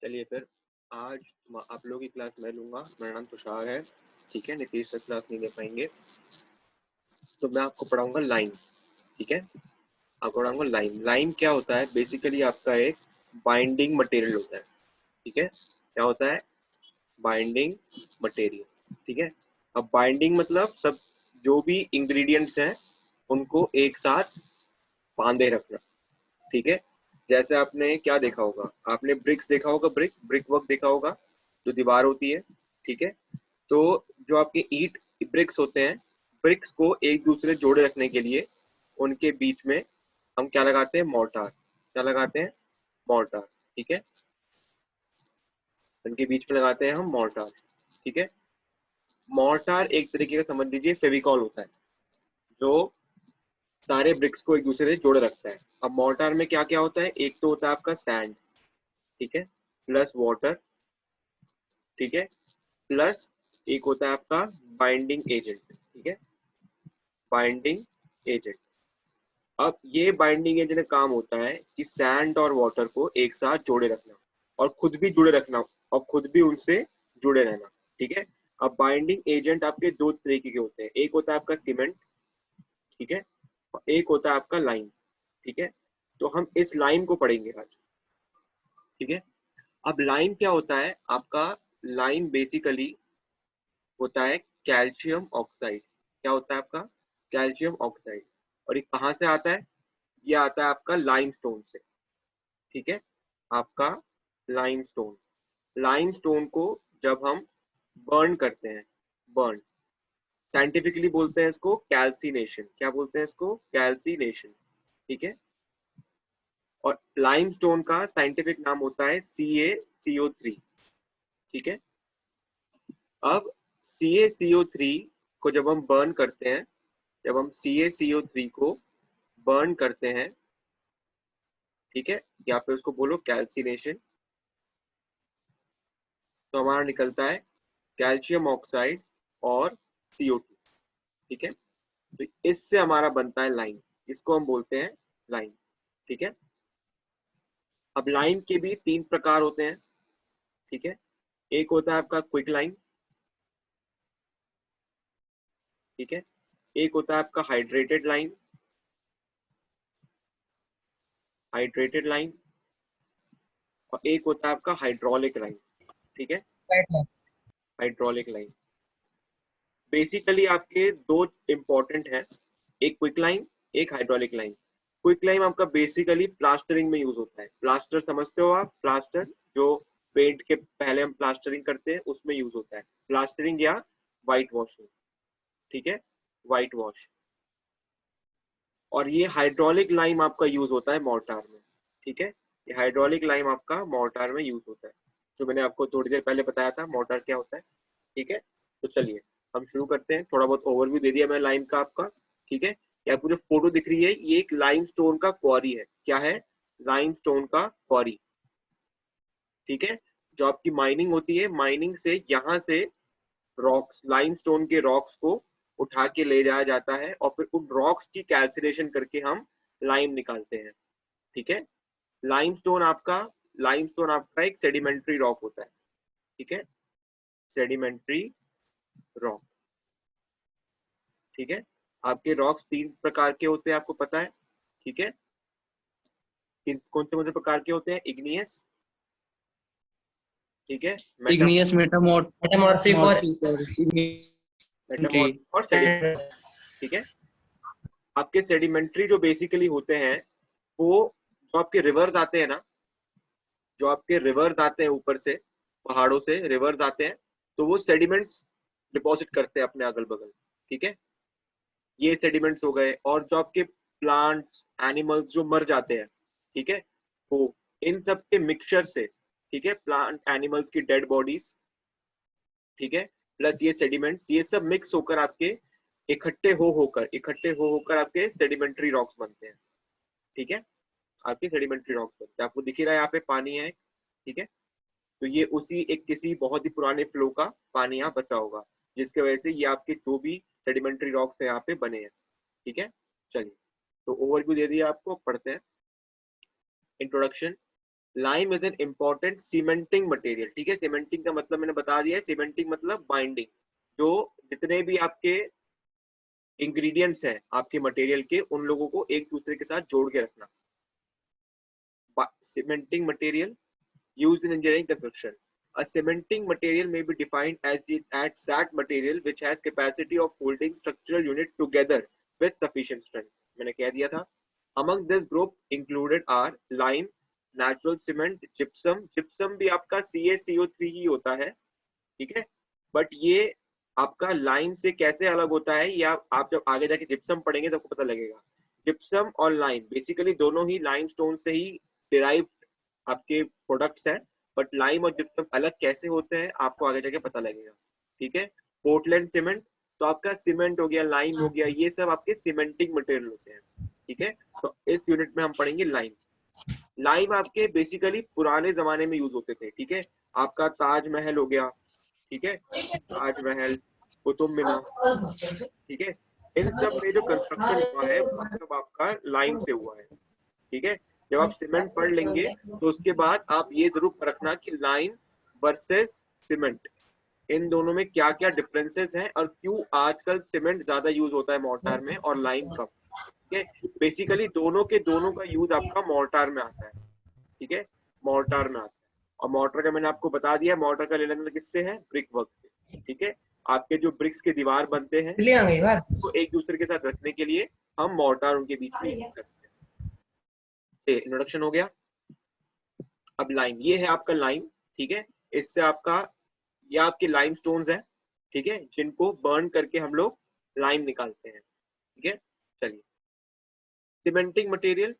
चलिए फिर आज आप लोगों की क्लास मैं लूंगा। मेरा नाम तुषार है, ठीक है। नीतीश सर क्लास नहीं ले पाएंगे तो मैं आपको पढ़ाऊंगा लाइन, ठीक है। आपको पढ़ाऊंगा लाइन। लाइन क्या होता है? बेसिकली आपका एक बाइंडिंग मटेरियल होता है, ठीक है। क्या होता है? बाइंडिंग मटेरियल, ठीक है। अब बाइंडिंग मतलब सब जो भी इंग्रेडिएंट्स हैं उनको एक साथ बांधे रखना, ठीक है। जैसे आपने क्या देखा होगा, आपने ब्रिक्स देखा होगा, ब्रिक वर्क देखा होगा, जो दीवार होती है, ठीक है। तो जो आपके ईंट ब्रिक्स होते हैं, ब्रिक्स को एक दूसरे जोड़े रखने के लिए उनके बीच में हम क्या लगाते हैं? मोर्टार। क्या लगाते हैं? मोर्टार, ठीक है। उनके बीच में लगाते हैं हम मोर्टार, ठीक है। मोर्टार एक तरीके का समझ लीजिए फेविकॉल होता है, जो सारे ब्रिक्स को एक दूसरे से जोड़े रखता है। अब मोर्टार में क्या क्या होता है? एक तो होता है आपका सैंड, ठीक है, प्लस वाटर, ठीक है, प्लस एक होता है आपका बाइंडिंग एजेंट, ठीक है, बाइंडिंग एजेंट। अब ये बाइंडिंग एजेंट का काम होता है कि सैंड और वाटर को एक साथ जोड़े रखना और खुद भी जुड़े रखना और खुद भी उनसे जुड़े रहना, ठीक है। अब बाइंडिंग एजेंट आपके दो तरीके के होते हैं, एक होता है आपका सीमेंट, ठीक है, और एक होता है आपका लाइम, ठीक है। तो हम इस लाइम को पढ़ेंगे आज, ठीक है। अब लाइम क्या होता है आपका? लाइम बेसिकली होता है कैल्शियम ऑक्साइड। क्या होता है आपका? Calcium oxide. और ये कहाँ से आता है? ये आता है आपका लाइमस्टोन से, ठीक है। आपका लाइमस्टोन, लाइमस्टोन को जब हम बर्न करते हैं, बर्न, साइंटिफिकली बोलते हैं इसको कैल्सिनेशन। क्या बोलते हैं इसको? कैल्सिनेशन, ठीक है। और लाइमस्टोन का साइंटिफिक नाम होता है CaCO3, ठीक है। अब CaCO3 को जब हम बर्न करते हैं, जब हम CaCO3 को बर्न करते हैं, ठीक है, या फिर उसको बोलो कैल्सिनेशन, तो हमारा निकलता है कैल्शियम ऑक्साइड और CO2, ठीक है। तो इससे हमारा बनता है लाइम, इसको हम बोलते हैं लाइम, ठीक है। अब लाइम के भी तीन प्रकार होते हैं, ठीक है। एक होता है आपका क्विक लाइम, ठीक है। एक होता है आपका हाइड्रेटेड लाइम, हाइड्रेटेड लाइम, और एक होता है आपका हाइड्रोलिक लाइम, ठीक है, हाइड्रोलिक लाइम। बेसिकली आपके दो इंपॉर्टेंट हैं, एक क्विक लाइम, एक हाइड्रोलिक लाइम। क्विक लाइम आपका बेसिकली प्लास्टरिंग में यूज होता है। प्लास्टर समझते हो आप? प्लास्टर जो पेंट के पहले हम प्लास्टरिंग करते हैं उसमें यूज होता है, प्लास्टरिंग या व्हाइट वॉशिंग, ठीक है, व्हाइट वॉश। और ये हाइड्रोलिक लाइम आपका यूज होता है मोर्टार में, ठीक है। ये हाइड्रोलिक लाइम आपका मोर्टार में यूज होता है, जो मैंने आपको थोड़ी देर पहले बताया था मोर्टार क्या होता है, ठीक है। तो चलिए हम शुरू करते हैं। थोड़ा बहुत ओवरव्यू दे दिया मैं लाइम का आपका, ठीक है। ये आपको जो फोटो दिख रही है ये एक लाइम स्टोन का क्वारी है। क्या है? लाइम स्टोन का क्वारी, ठीक है। जो आपकी माइनिंग होती है, माइनिंग से यहाँ से रॉक्स, लाइमस्टोन के रॉक्स को उठा के ले जाया जाता है और फिर उन रॉक्स की कैल्सिनेशन करके हम लाइम निकालते हैं, ठीक है। लाइमस्टोन आपका, लाइमस्टोन आपका एक सेडिमेंट्री रॉक होता है, ठीक है, सेडिमेंट्री रॉक, ठीक है। आपके रॉक्स तीन प्रकार के होते हैं, आपको पता है, ठीक है। कौन से प्रकार के होते हैं? इग्नियस, ठीक है, इग्नियस, मेटामॉर्फिक और मेटामॉर्फिक और सेडिमेंट्री, ठीक है। आपके सेडिमेंट्री जो बेसिकली होते हैं वो, जो आपके रिवर्स आते हैं ना, जो आपके रिवर्स आते हैं ऊपर से, पहाड़ों से रिवर्स आते हैं, तो वो सेडिमेंट्स डिपॉजिट करते हैं अपने अगल बगल, ठीक है। ये सेडिमेंट्स हो गए। और जो आपके प्लांट्स, एनिमल्स जो मर जाते हैं, ठीक है, वो इन सब के मिक्सचर से, ठीक है, प्लांट एनिमल्स की डेड बॉडीज, ठीक है, प्लस ये सेडिमेंट्स, ये सब मिक्स होकर आपके इकट्ठे हो होकर आपके सेडिमेंट्री रॉक्स बनते हैं, ठीक है। आपके सेडिमेंट्री रॉक्स बनते हैं। आपको दिख ही रहा है यहाँ पे पानी है, ठीक है। तो ये उसी एक किसी बहुत ही पुराने फ्लो का पानी यहाँ बचा होगा, जिसकी वजह से ये आपके जो भी सेडिमेंट्री रॉक्स है यहाँ पे बने हैं, ठीक है। चलिए, तो ओवरव्यू दे दिया आपको, पढ़ते हैं। Introduction. Lime is an important cementing material, ठीक है। सीमेंटिंग का मतलब मैंने बता दिया है, सीमेंटिंग मतलब बाइंडिंग, जो जितने भी आपके इंग्रेडिएंट्स हैं आपके मटेरियल के, उन लोगों को एक दूसरे के साथ जोड़ के रखना। Cementing material used in engineering construction. A cementing material may be defined as that material which has capacity of holding structural unit together with sufficient strength. मैंने कह दिया था। Among this group included are lime, natural cement, gypsum. Gypsum भी आपका CaCO3 ही होता है, ठीक है। बट ये आपका लाइम से कैसे अलग होता है, या आप जब आगे जाके जिप्सम पढ़ेंगे तो आपको पता लगेगा। जिप्सम और लाइम बेसिकली दोनों ही लाइम स्टोन से ही डिराइव आपके प्रोडक्ट्स हैं, बट लाइम और जिप्सम अलग कैसे होते हैं आपको आगे जाके पता लगेगा, ठीक है। पोर्टलैंड सीमेंट, तो आपका सीमेंट हो गया, लाइम हो गया, ये सब आपके सीमेंटिंग मटेरियल होते हैं, ठीक है। तो इस यूनिट में हम पढ़ेंगे लाइम। लाइम आपके बेसिकली पुराने जमाने में यूज होते थे, ठीक है। आपका ताजमहल हो गया, ठीक है, ताजमहल, कुतुब मीनार, ठीक है, इन सब में जो कंस्ट्रक्शन हुआ है वो सब आपका लाइम से हुआ है, ठीक है। जब आप सीमेंट पढ़ लेंगे तो उसके बाद आप ये जरूर परखना कि लाइम वर्सेस सीमेंट, इन दोनों में क्या क्या डिफरेंसेस हैं और क्यों आजकल सीमेंट ज्यादा यूज होता है मोर्टार में और लाइम कम, ठीक है। बेसिकली दोनों के दोनों का यूज आपका मोर्टार में आता है, ठीक है, मोर्टार में आता है। और मोर्टार का मैंने आपको बता दिया, मोर्टार का लेना किससे है, ब्रिक वर्क से, ठीक है। आपके जो ब्रिक्स के दीवार बनते हैं ले आएंगे बार तो एक दूसरे के साथ रखने के लिए हम मोर्टार उनके बीच में यूज करते हैं। इंट्रोडक्शन हो गया। अब लाइम, ये है आपका लाइम, ठीक है। इससे आपका, ये आपके लाइम स्टोन्स है, ठीक है, जिनको बर्न करके हम लोग लाइम निकालते हैं, ठीक है। चलिए, cementing material,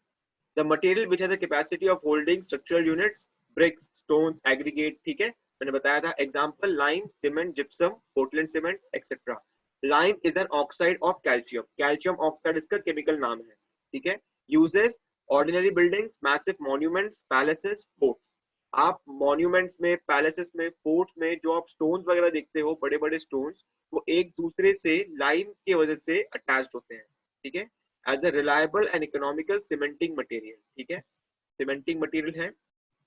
the material which has the capacity of holding structural units, bricks, stones, aggregate, ठीक है। मैंने बताया था example lime, cement, gypsum, Portland cement etcetera. Lime is an oxide of calcium, calcium oxide इसका केमिकल नाम है, ठीक है। Uses ordinary buildings, massive monuments, palaces, forts. आप मॉन्यूमेंट्स में, पैलेसेस में, फोर्ट्स में जो आप स्टोन्स वगैरह देखते हो, बड़े बड़े स्टोन्स, वो एक दूसरे से लाइम की वजह से अटैच्ड होते हैं, ठीक है। As a reliable and economical cementing material, ठीक है। सीमेंटिंग मटेरियल है,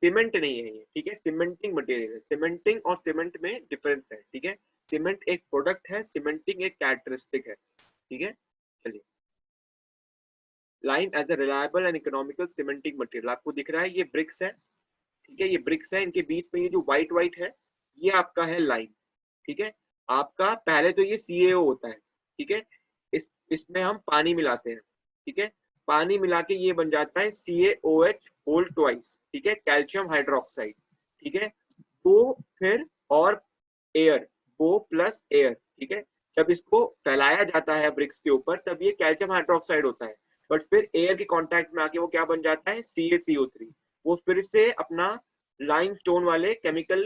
सीमेंट नहीं है ये, ठीक है, सीमेंटिंग मटेरियल है। सीमेंटिंग और सीमेंट में डिफरेंस है, ठीक है। सीमेंट एक प्रोडक्ट है, सीमेंटिंग एक कैरेक्टरिस्टिक है, ठीक है। चलिए, lime as a reliable and economical cementing material, आपको दिख रहा है ये ब्रिक्स है, ठीक है, ये ब्रिक्स है, इनके बीच में ये जो व्हाइट व्हाइट है ये आपका है लाइम, ठीक है। आपका पहले तो ये CaO होता है, ठीक है, इसमें हम पानी मिलाते हैं, ठीक है, पानी मिला के ये बन जाता है CaOH होल ट्वाइस, ठीक है, कैल्शियम हाइड्रोक्साइड, ठीक है। वो फिर और एयर, वो प्लस एयर, ठीक है, जब इसको फैलाया जाता है ब्रिक्स के ऊपर तब ये कैल्शियम हाइड्रोक्साइड होता है, बट फिर एयर के कांटेक्ट में आके वो क्या बन जाता है, CaCO3। वो फिर से अपना लाइम स्टोन वाले केमिकल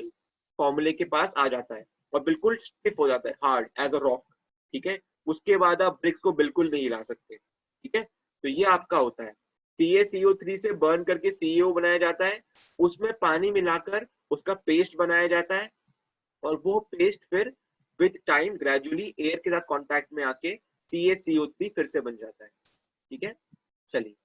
फॉर्मूले के पास आ जाता है और बिल्कुल स्टिफ हो जाता है, हार्ड एज अ रॉक, ठीक है। उसके बाद आप ब्रिक्स को बिल्कुल नहीं हिला सकते, ठीक है। तो ये आपका होता है, CaCO3 से बर्न करके CEO बनाया जाता है, उसमें पानी मिलाकर उसका पेस्ट बनाया जाता है, और वो पेस्ट फिर विद टाइम ग्रेजुअली एयर के साथ कांटेक्ट में आके CaCO3 फिर से बन जाता है, ठीक है। चलिए,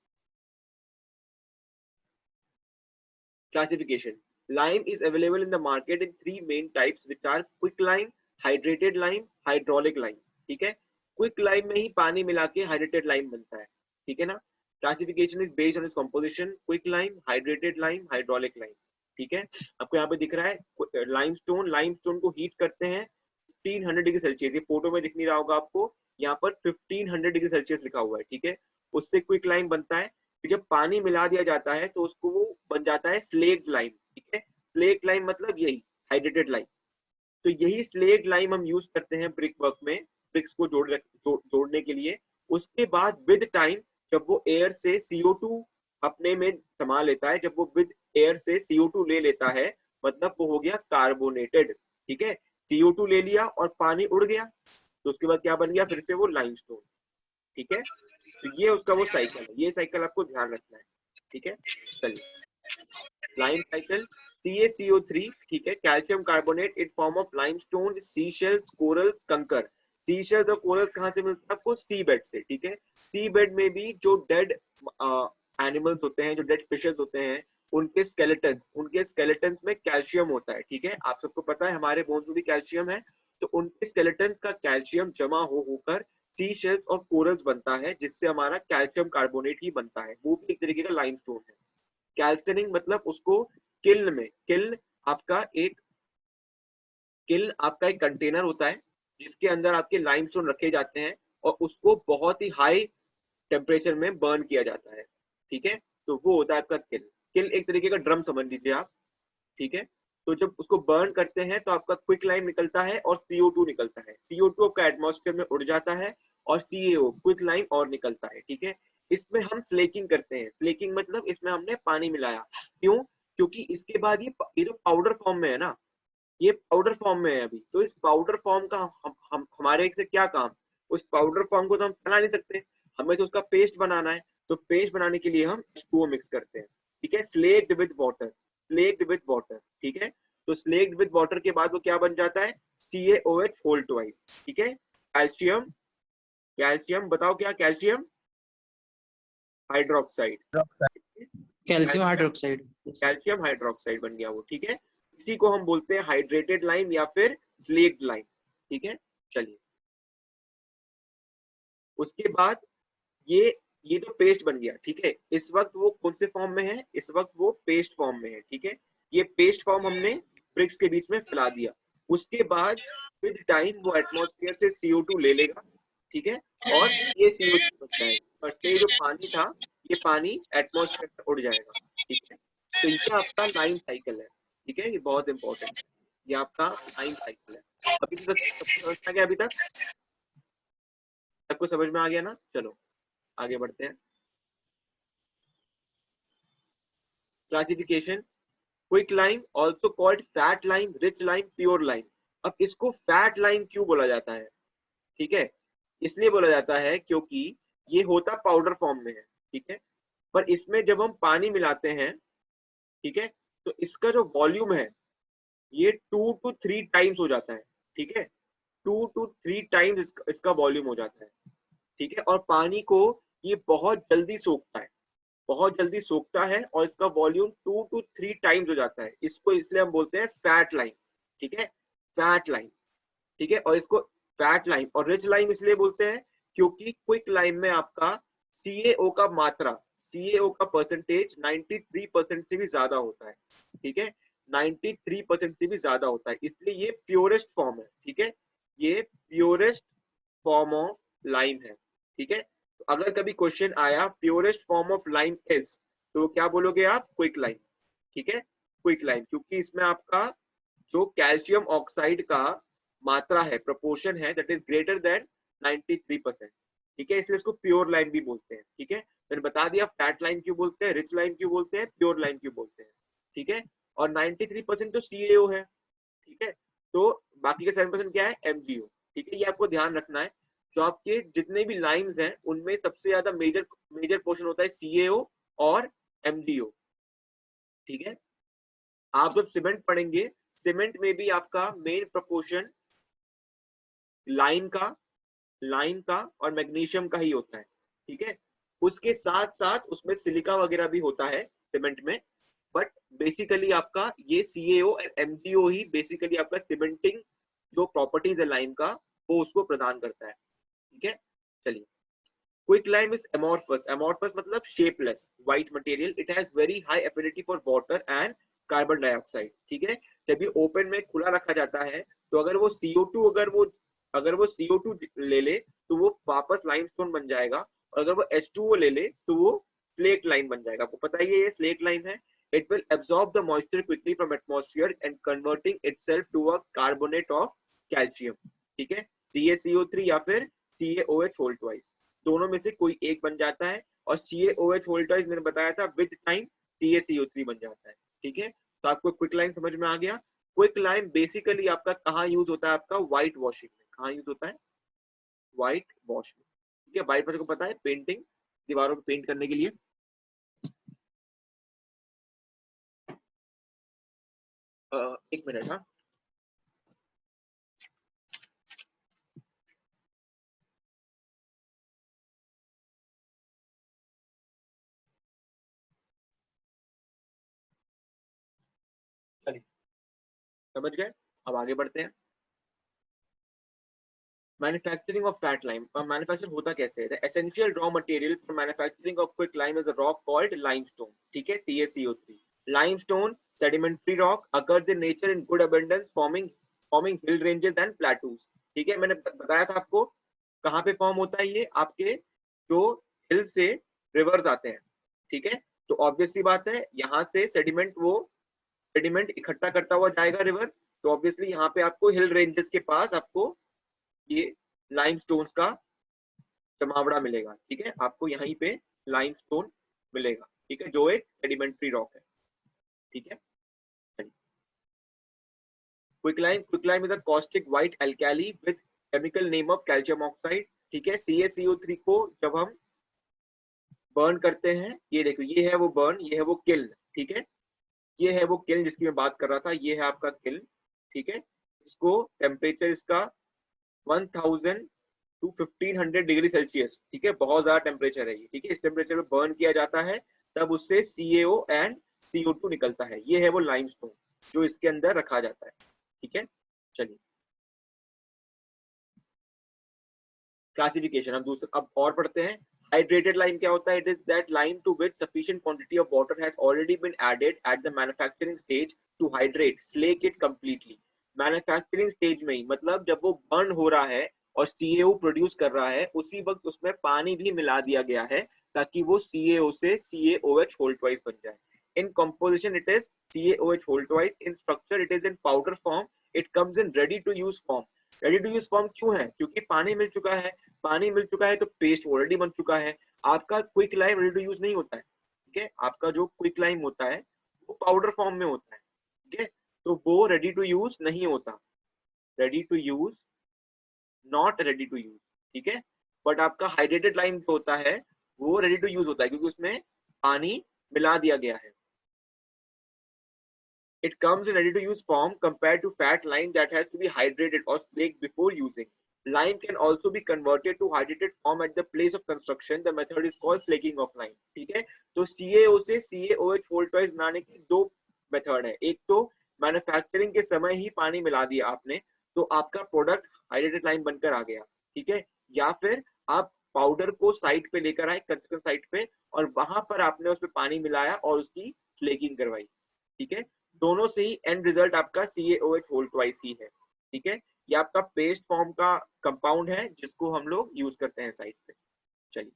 classification. Lime is available in the market in three main types, which are quick lime, hydrated lime, hydraulic lime, ठीक है। क्विक लाइम में ही पानी मिला के हाइड्रेटेड लाइम बनता है, ठीक है ना। Classification is based on its composition, quick lime, hydrated lime, hydraulic lime, ठीक है। आपको यहाँ पे दिख रहा है लाइम स्टोन को हीट करते हैं 1500 डिग्री सेल्सियस, ये फोटो में दिख नहीं रहा होगा आपको, यहाँ पर 1500 डिग्री सेल्सियस लिखा हुआ है, ठीक है। उससे क्विक लाइम बनता है, फिर जब पानी मिला दिया जाता है तो उसको वो बन जाता है स्लेक्ड लाइम, ठीक है। स्लेक्ड लाइम मतलब यही हाइड्रेटेड लाइम। तो यही स्लेक्ड लाइम हम यूज करते हैं ब्रिक वर्क में, ब्रिक्स को जोड़ने के लिए। उसके बाद विद टाइम जब वो एयर से CO2 अपने में समा लेता है, जब वो विद एयर से CO2 ले लेता है, मतलब वो हो गया कार्बोनेटेड, ठीक है। CO2 ले लिया और पानी उड़ गया, तो उसके बाद क्या बन गया, फिर से वो लाइमस्टोन, ठीक है। तो ये उसका वो साइकिल है, ये साइकिल आपको ध्यान रखना है, ठीक है। चलिए, लाइम साइकिल, CaCO3, ठीक है, calcium carbonate in form of limestone, sea shells, corals, कंकर। सी शेल्स और कोरल्स कहाँ से मिलता है आपको, सी बेड से, ठीक है। सी बेड में भी जो डेड एनिमल्स होते हैं, जो डेड फिशेस होते हैं, उनके स्केलेटन्स में कैल्शियम होता है, ठीक है। आप सबको पता है हमारे बोन्स में भी कैल्शियम है, तो उनके स्केलेटन्स का कैल्शियम जमा होकर सी शेल्स और कोरल्स बनता है, जिससे हमारा कैल्शियम कार्बोनेट ही बनता है। वो भी एक तरीके का लाइमस्टोन है। कैल्सनिंग मतलब उसको किल्न आपका एक कंटेनर होता है जिसके अंदर आपके लाइमस्टोन रखे जाते हैं और उसको बहुत ही हाई टेम्परेचर में बर्न किया जाता है, ठीक है। तो वो होता है आपका किल एक तरीके का ड्रम समझ लीजिए आप, ठीक है। तो जब उसको बर्न करते हैं तो आपका क्विक लाइम निकलता है और CO2 निकलता है। CO2 आपका एटमॉस्फेयर में उड़ जाता है और CaO क्विक लाइम और निकलता है, ठीक है। इसमें हम स्लेकिंग करते हैं। स्लेकिंग मतलब इसमें हमने पानी मिलाया। क्यों? क्योंकि इसके बाद ये जो पाउडर फॉर्म में है ना, ये पाउडर फॉर्म में है अभी, तो इस पाउडर फॉर्म का हम हमारे से क्या काम? उस पाउडर फॉर्म को तो हम फैला नहीं सकते, हमें तो उसका पेस्ट बनाना है। तो पेस्ट बनाने के लिए हम H2O मिक्स करते हैं, ठीक है। स्लेक्ड विद वाटर, ठीक है। तो स्लेक्ड विद वाटर के बाद वो क्या बन जाता है? CaOH होल ट्वाइस, ठीक है। कैल्शियम कैल्शियम बताओ क्या? Calcium hydroxide, calcium hydroxide. Calcium hydroxide बन गया वो, ठीक है। इसी को हम बोलते हैं हाइड्रेटेड लाइम या फिर स्लेक्ड लाइम, ठीक है। चलिए, उसके बाद ये तो पेस्ट बन गया, ठीक है। इस वक्त वो कौन से फॉर्म में है? इस वक्त वो पेस्ट फॉर्म में है, ठीक है। ये पेस्ट फॉर्म हमने ब्रिक्स के बीच में फैला दिया। उसके बाद विद टाइम वो एटमॉस्फेयर से CO2 ले लेगा, ठीक है, और ये CO2 बन जाएगा और से जो पानी था, ये पानी एटमॉस्फेयर से उड़ जाएगा, ठीक है। तो ये आपका लाइम साइकिल है, ठीक है। ये बहुत इंपॉर्टेंट है, ये आपका लाइम साइकिल है। अभी तक सबको समझ में आ गया? अभी तक सबको समझ में आ गया ना? चलो आगे बढ़ते हैं। Classification: quick lime also called fat lime, rich lime, pure lime. अब इसको फैट लाइम क्यों बोला जाता है? ठीक है, इसलिए बोला जाता है क्योंकि ये होता पाउडर फॉर्म में है, ठीक है। पर इसमें जब हम पानी मिलाते हैं, ठीक है, तो इसका जो वॉल्यूम है ये 2 to 3 टाइम्स हो जाता है, ठीक है। 2 to 3 टाइम्स इसका वॉल्यूम हो जाता है, ठीक है। और पानी को ये बहुत जल्दी सोखता है, बहुत जल्दी सोखता है और इसका वॉल्यूम 2 to 3 टाइम्स हो जाता है। इसको इसलिए हम बोलते हैं फैट लाइम, ठीक है। फैट लाइम, ठीक है। और इसको फैट लाइम और रिच लाइम इसलिए बोलते हैं क्योंकि क्विक लाइम में आपका CaO का मात्रा, CaO का परसेंटेज 93% से भी ज्यादा होता है, ठीक है। 93% से भी ज्यादा होता है, इसलिए ये प्योरेस्ट फॉर्म है, ठीक है। ये प्योरेस्ट फॉर्म ऑफ लाइम है, ठीक है। तो अगर कभी क्वेश्चन आया purest form of lime is, तो क्या बोलोगे आप? क्विक लाइम, ठीक है। क्विक लाइम, क्योंकि इसमें आपका जो कैल्शियम ऑक्साइड का मात्रा है, प्रोपोर्शन है, दैट इज ग्रेटर देन 93%, ठीक है। इसलिए इसको प्योर लाइम भी बोलते हैं, ठीक है। मैंने बता दिया फैट लाइम क्यों बोलते हैं, रिच लाइम क्यों बोलते हैं, प्योर लाइम क्यों बोलते हैं, ठीक है। और 93% तो CaO है, ठीक है। तो बाकी का 7% क्या है? MgO, ठीक है। ये आपको ध्यान रखना है। जो आपके जितने भी लाइम्स हैं उनमें सबसे ज्यादा मेजर मेजर पोर्शन होता है CaO और MgO, ठीक है। आप जब सीमेंट पढ़ेंगे, सीमेंट में भी आपका मेन प्रोपोर्शन लाइम का और मैग्नीशियम का ही होता है, ठीक है। उसके साथ साथ उसमें सिलिका वगैरह भी होता है सीमेंट में, बट बेसिकली आपका ये CaO और MgO ही बेसिकली आपका सीमेंटिंग जो प्रॉपर्टीज है लाइम का, वो उसको प्रदान करता है, ठीक है। चलिए, quick lime is amorphous, amorphous मतलब shapeless white material. It has very high affinity for water and carbon dioxide, ठीक है। जब ये ओपन में खुला रखा जाता है तो अगर वो CO2 CO2 ले ले तो वो वापस लाइमस्टोन बन जाएगा, और अगर वो H2O ले ले तो वो स्लेट लाइम बन जाएगा। आपको पता ही है ये स्लेट लाइम है। It will absorb the moisture quickly from atmosphere and converting itself to a carbonate of calcium, ठीक है। CaCO3 या फिर CaOH होल ट्वाइस, दोनों में से कोई एक बन जाता है। और CaOH होल ट्वाइस मैंने बताया था विद टाइम CaCO3 बन जाता है, ठीक है। तो आपको क्विक लाइम समझ में आ गया। क्विक लाइम बेसिकली आपका कहाँ यूज होता है? आपका व्हाइट वॉशिंग में। कहाँ यूज होता है? व्हाइट वॉश में, ठीक है। व्हाइट वॉश को पता है, पेंटिंग, दीवारों को पेंट करने के लिए। एक मिनट, हाँ। चलिए समझ गए, अब आगे बढ़ते हैं। Manufacturing of fat lime, manufacture होता कैसे है? The essential raw material for manufacturing of quick lime is a rock called limestone, ठीक है, CaCO3। Limestone sedimentary rock occurs in nature in good abundance forming hill ranges and plateaus, ठीक है। मैंने बताया था आपको कहाँ पे फॉर्म होता है ये, आपके जो हिल से रिवर्स आते हैं, ठीक है। तो ऑब्वियस सी बात है यहाँ से सेडिमेंट इकट्ठा करता हुआ जाएगा रिवर, तो ऑब्वियसली यहाँ पे आपको हिल रेंजेस के पास आपको ये लाइमस्टोन्स का जमावड़ा मिलेगा, ठीक है। आपको यहीं पे लाइमस्टोन मिलेगा, ठीक है, जो एक सेडिमेंट्री रॉक है, ठीक है। Quicklime is a caustic white alkali with chemical name of calcium oxide, ठीक है। CaCO3 को जब हम बर्न करते हैं, ये देखो ये है वो बर्न, ये है वो किल्न, ठीक है। ये है वो किल्न जिसकी मैं बात कर रहा था, ये है आपका किल्न, ठीक है। इसको टेम्परेचर इसका 1000 टू 1500 डिग्री सेल्सियस, ठीक है, बहुत ज्यादा टेम्परेचर है ये, ठीक है। इस टेम्परेचर में बर्न किया जाता है, तब उससे CaO एंड CO2 निकलता है, ये है वो लाइमस्टोन जो इसके अंदर रखा जाता है, ठीक है। चलिए क्लासिफिकेशन, अब और पढ़ते हैं। हाइड्रेटेड लाइम क्या होता है? It is that lime to which sufficient quantity of water has already been added at the manufacturing stage to hydrate slake it completely. Manufacturing stage में ही, मतलब जब वो बर्न हो रहा है और CaO प्रोड्यूस कर रहा है, उसी वक्त उसमें पानी भी मिला दिया गया है ताकि वो CaO से CaOH होल ट्वाइस बन जाए। In composition it is CaOH whole twice, in structure it is in powder form, it comes in ready to use form। Ready to use form क्यों है? क्योंकि पानी मिल चुका है, पानी मिल चुका है तो पेस्ट ऑलरेडी बन चुका है। आपका quick lime ready to use नहीं होता है, ठीक है। आपका जो क्विक लाइम होता है वो पाउडर फॉर्म में होता है, ठीक है, तो वो रेडी टू यूज नहीं होता, ready to use, not ready to use, ठीक है। बट आपका हाइड्रेटेड लाइम जो होता है वो रेडी टू यूज होता है क्योंकि उसमें पानी मिला दिया गया है। It comes in ready to use form compared to fat lime that has to be hydrated or slaked before using. Lime can also be converted to hydrated form at the place of construction. The method is called slaking of lime, ठीक है। तो CaO से CaOH whole twice बनाने की दो method है। एक तो मैन्युफैक्चरिंग के समय ही पानी मिला दिया आपने, तो आपका प्रोडक्ट हाइड्रेटेड लाइम बनकर आ गया, ठीक है। या फिर आप पाउडर को साइट पे लेकर आए, कंस्ट्रक्शन साइट पे, और वहां पर आपने उसमें पानी मिलाया और उसकी स्लेकिंग करवाई, ठीक है। दोनों से ही एंड रिजल्ट आपका CaOH होल ट्वाइस ही है, ठीक है। ये आपका पेस्ट फॉर्म का कंपाउंड है जिसको हम लोग यूज करते हैं साइड पे। चलिए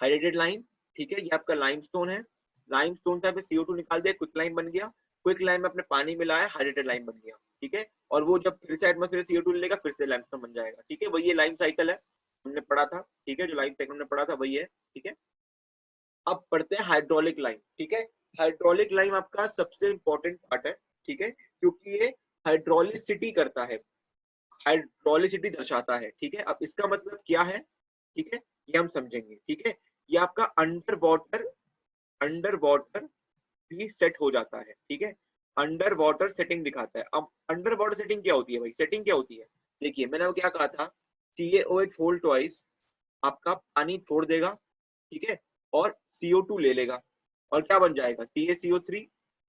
हाइड्रेटेड लाइम, ठीक है, ये आपका लाइमस्टोन है। लाइमस्टोन से आपने CO2 निकाल दिया, क्विक लाइम बन गया। क्विक लाइम में अपने पानी मिलाया, हाइड्रेटेड लाइम बन गया, ठीक है। और वो जब फिर से एटमॉस्फेयर CO2 लेगा फिर से लाइमस्टोन बन जाएगा, ठीक है। वही ये लाइम साइकिल है, हमने पढ़ा था, ठीक है, जो लाइम साइकिल हमने पढ़ा था वही है, ठीक है। अब पढ़ते हैं हाइड्रोलिक लाइम, ठीक है। हाइड्रोलिक लाइम आपका सबसे इंपॉर्टेंट पार्ट है, ठीक है, क्योंकि ये हाइड्रोलिसिटी करता है, हाइड्रोलिसिटी दर्शाता है, ठीक है। अब इसका मतलब क्या है, ठीक है, ये हम समझेंगे, ठीक है। ये आपका अंडर वाटर भी सेट हो जाता है, ठीक है। अंडर वाटर सेटिंग दिखाता है। अब अंडर वाटर सेटिंग क्या होती है भाई? सेटिंग क्या होती है? देखिए मैंने वो क्या कहा था, CaOH होल ट्वाइस आपका पानी छोड़ देगा, ठीक है, और CO2 ले लेगा, और क्या बन जाएगा? CaCO3,